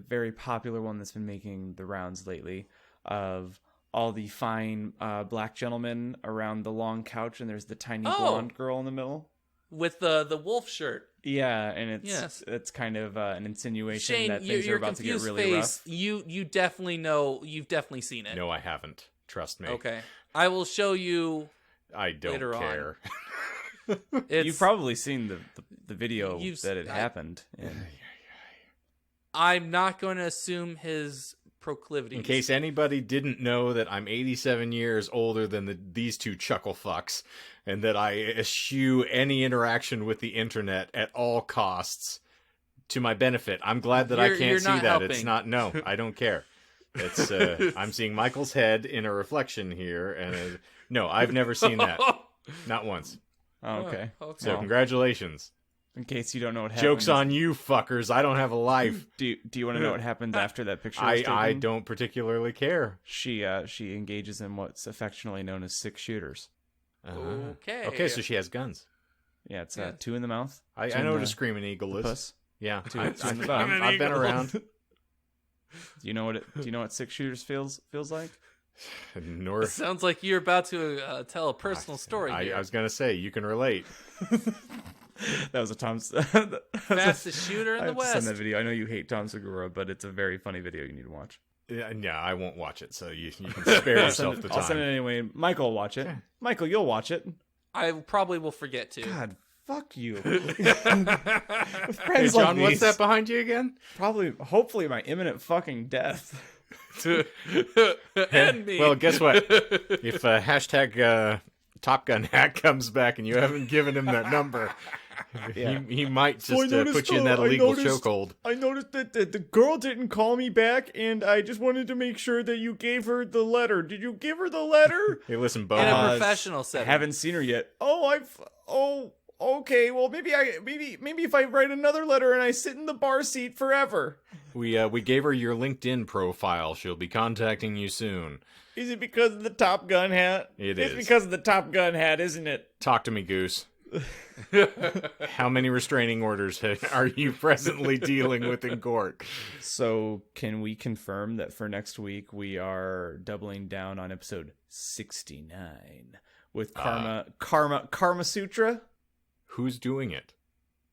very popular one that's been making the rounds lately of all the fine black gentlemen around the long couch, and there's the tiny blonde girl in the middle. With the wolf shirt. Yeah, and it's kind of an insinuation Shane, that things are your about to get confused really face, rough. you definitely know, you've definitely seen it. No, I haven't. Trust me. Okay. I will show you. I don't Later on. care. You've probably seen the video that it I- happened in. I'm not going to assume his proclivities. In case anybody didn't know that I'm 87 years older than these two chuckle fucks, and that I eschew any interaction with the internet at all costs to my benefit. I'm glad that I You're can't see not that. helping. It's not. No, I don't care. It's. I'm seeing Michael's head in a reflection here, and no, I've never seen that. Not once. Oh, okay. So Well, congratulations. in case you don't know what happened. Joke's on you, fuckers. I don't have a life. Do you want to know what happened after that picture was taken? I don't particularly care. She engages in what's affectionately known as 6 shooters. Okay. Okay, so she has guns. Yeah, it's Yeah. 2 in the mouth. I two in know what the a screaming eagle is. puss. Yeah, Two I've in the butt. been around. Do you know what 6 shooters feels like? Nor Sounds like you're about to tell a personal story I here. was gonna say you can relate. That was a Tom's Fastest shooter in I the have to send that West. video. I know you hate Tom Segura, but it's a very funny video you need to watch. Yeah, I won't watch it. So you can spare yourself the I'll send it time. anyway. Michael will watch it. Michael, you'll watch it. I probably will forget to. God, fuck you. Hey, Friends John, like what's these. that behind you again? Hopefully my imminent fucking death. And me. Well, guess what? If hashtag Top Gun hack comes back and you haven't given him that number, Yeah. he might So I just noticed, put you in that I illegal noticed- chokehold. I noticed that the girl didn't call me back, and I just wanted to make sure that you gave her the letter. Did you give her the letter? Hey, listen, Bo. in a Uh, professional I setting. haven't seen her yet. Oh, Okay, well maybe if I write another letter and I sit in the bar seat forever. We gave her your LinkedIn profile. She'll be contacting you soon. Is it because of the Top Gun hat? It It's is. because of the Top Gun hat, isn't it? Talk to me, Goose. How many restraining orders are you presently dealing with in court? So, can we confirm that for next week we are doubling down on episode 69 with Karma Sutra? Who's doing it?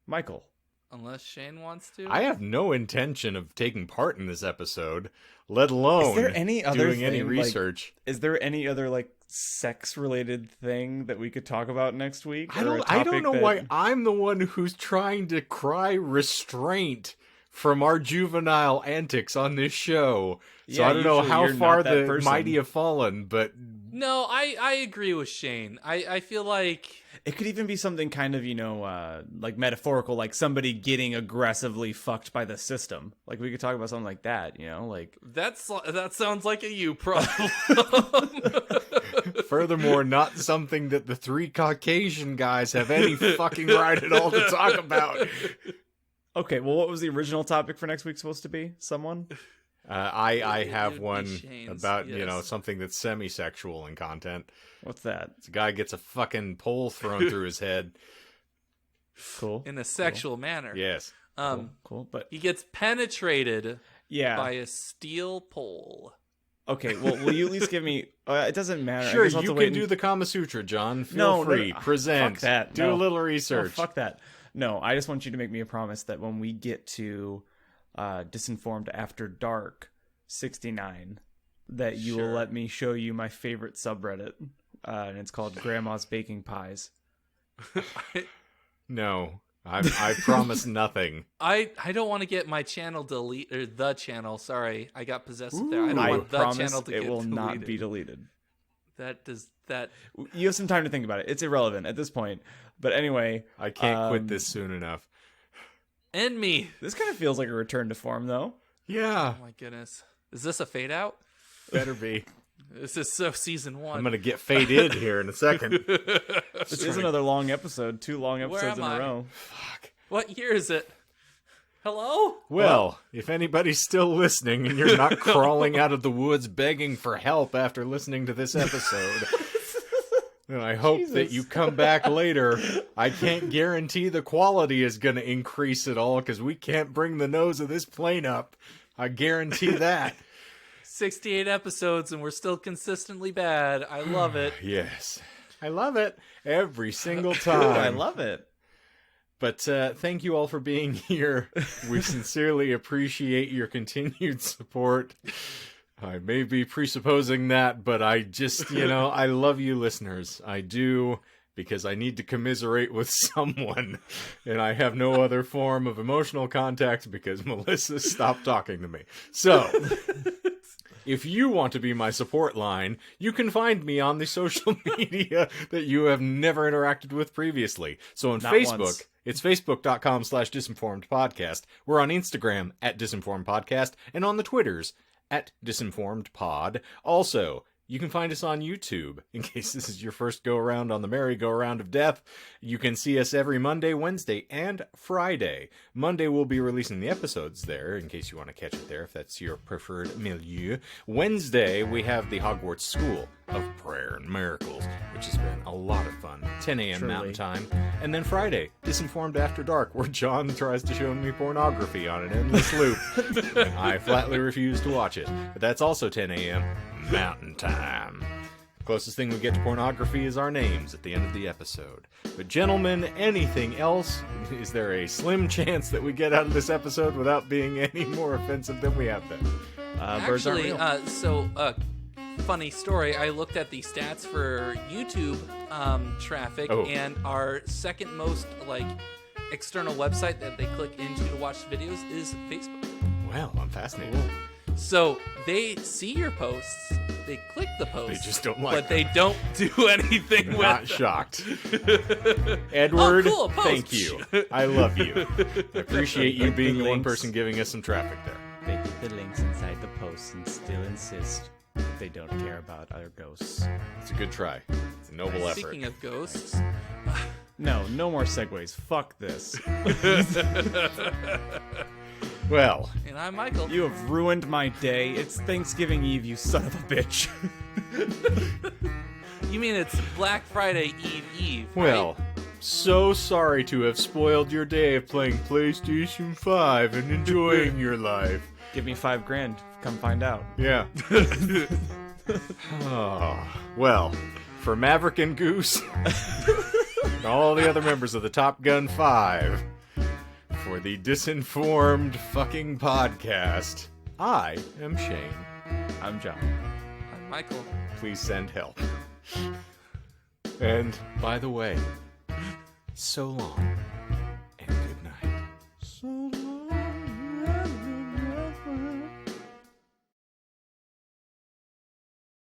Michael. Unless Shane wants to. I have no intention of taking part in this episode, let alone Is there any other doing any thing, research. Is there any other sex-related thing that we could talk about next week? I don't know why I'm the one who's trying to cry restraint from our juvenile antics on this show. So Yeah, I don't know usually how you're far not that the person. mighty have fallen, but No, I agree with Shane. I feel like It could even be something kind of, metaphorical, like somebody getting aggressively fucked by the system. Like, we could talk about something like that, that sounds like a you problem. furthermore, not something that the three Caucasian guys have any fucking right at all to talk about. Okay, well, what was the original topic for next week supposed to be? Someone? I It have would be one Shane's, about, yes. something that's semi-sexual in content. What's that? It's a guy gets a fucking pole thrown through his head. Cool. In a sexual manner. Yes. Cool. But, He gets penetrated yeah. by a steel pole. Okay, well, will you at least give me... it doesn't matter. I Sure, guess I'll have you to wait can do and- the Kama Sutra, John. Feel No, free. Present. Fuck that. Do No. a little No, research. fuck that. No, I just want you to make me a promise that when we get to Disinformed After Dark 69, that you will Sure. let me show you my favorite subreddit, and it's called Grandma's Baking Pies. No, I promise nothing. I don't want to get my channel delete or the channel. Sorry, I got possessive there. I don't I want the promise channel to it get will deleted. not be deleted. That You have some time to think about it. It's irrelevant at this point. But anyway, I can't quit this soon enough. end me. this kind of feels like a return to form, though. Yeah, Oh my goodness, is this a fade out? better be. This is so season one. I'm gonna get faded here in a second. This is another long episode. 2 long episodes in am a I? row. Fuck. What year is it? Hello? Well, if anybody's still listening and you're not crawling out of the woods begging for help after listening to this episode, then I hope that Jesus. you come back later. I can't guarantee the quality is going to increase at all because we can't bring the nose of this plane up. I guarantee that. 68 episodes and we're still consistently bad. I love it. Yes. I love it every single time. I love it. But thank you all for being here. We sincerely appreciate your continued support. I may be presupposing that, but I just, I love you listeners. I do, because I need to commiserate with someone. And I have no other form of emotional contact because Melissa stopped talking to me. So... if you want to be my support line, you can find me on the social media that you have never interacted with previously. So on Not Facebook, once. it's facebook.com/disinformedpodcast. We're on Instagram @disinformedpodcast and on the Twitters @disinformedpod. Also, you can find us on YouTube. In case this is your first go-around on the merry-go-round of death, you can see us every Monday, Wednesday, and Friday. Monday, we'll be releasing the episodes there, in case you want to catch it there, if that's your preferred milieu. Wednesday, we have the Hogwarts School of Prayer and Miracles, which has been a lot of fun. 10 a.m. Truly. Mountain Time. And then Friday, Disinformed After Dark, where John tries to show me pornography on an endless loop. And I flatly refuse to watch it. But that's also 10 a.m. Mountain Time. Closest thing we get to pornography is our names at the end of the episode. But gentlemen, anything else? Is there a slim chance that we get out of this episode without being any more offensive than we have been? Birds aren't Actually, real. funny story. I looked at the stats for YouTube traffic, Oh. and our second most external website that they click into to watch videos is Facebook. Well, I'm fascinated. So they see your posts, they click the posts, They just don't like but they don't do anything with Not them. shocked. Edward, Oh, cool, thank post. you. I love you. I appreciate you Like the being the one links. person giving us some traffic there. They put the links inside the posts and still insist they don't care about other ghosts. It's a good try. It's a noble effort. Speaking of ghosts, No more segues. Fuck this. Well, And I'm Michael. You have ruined my day. It's Thanksgiving Eve, you son of a bitch. You mean it's Black Friday Eve? well, so sorry to have spoiled your day of playing PlayStation 5 and enjoying your life. Give me $5,000. Come find out. Yeah. Oh, well, for Maverick and Goose, and all the other members of the Top Gun 5, for the Disinformed fucking podcast, I am Shane. I'm John. I'm Michael. Please send help. And, by the way, so long.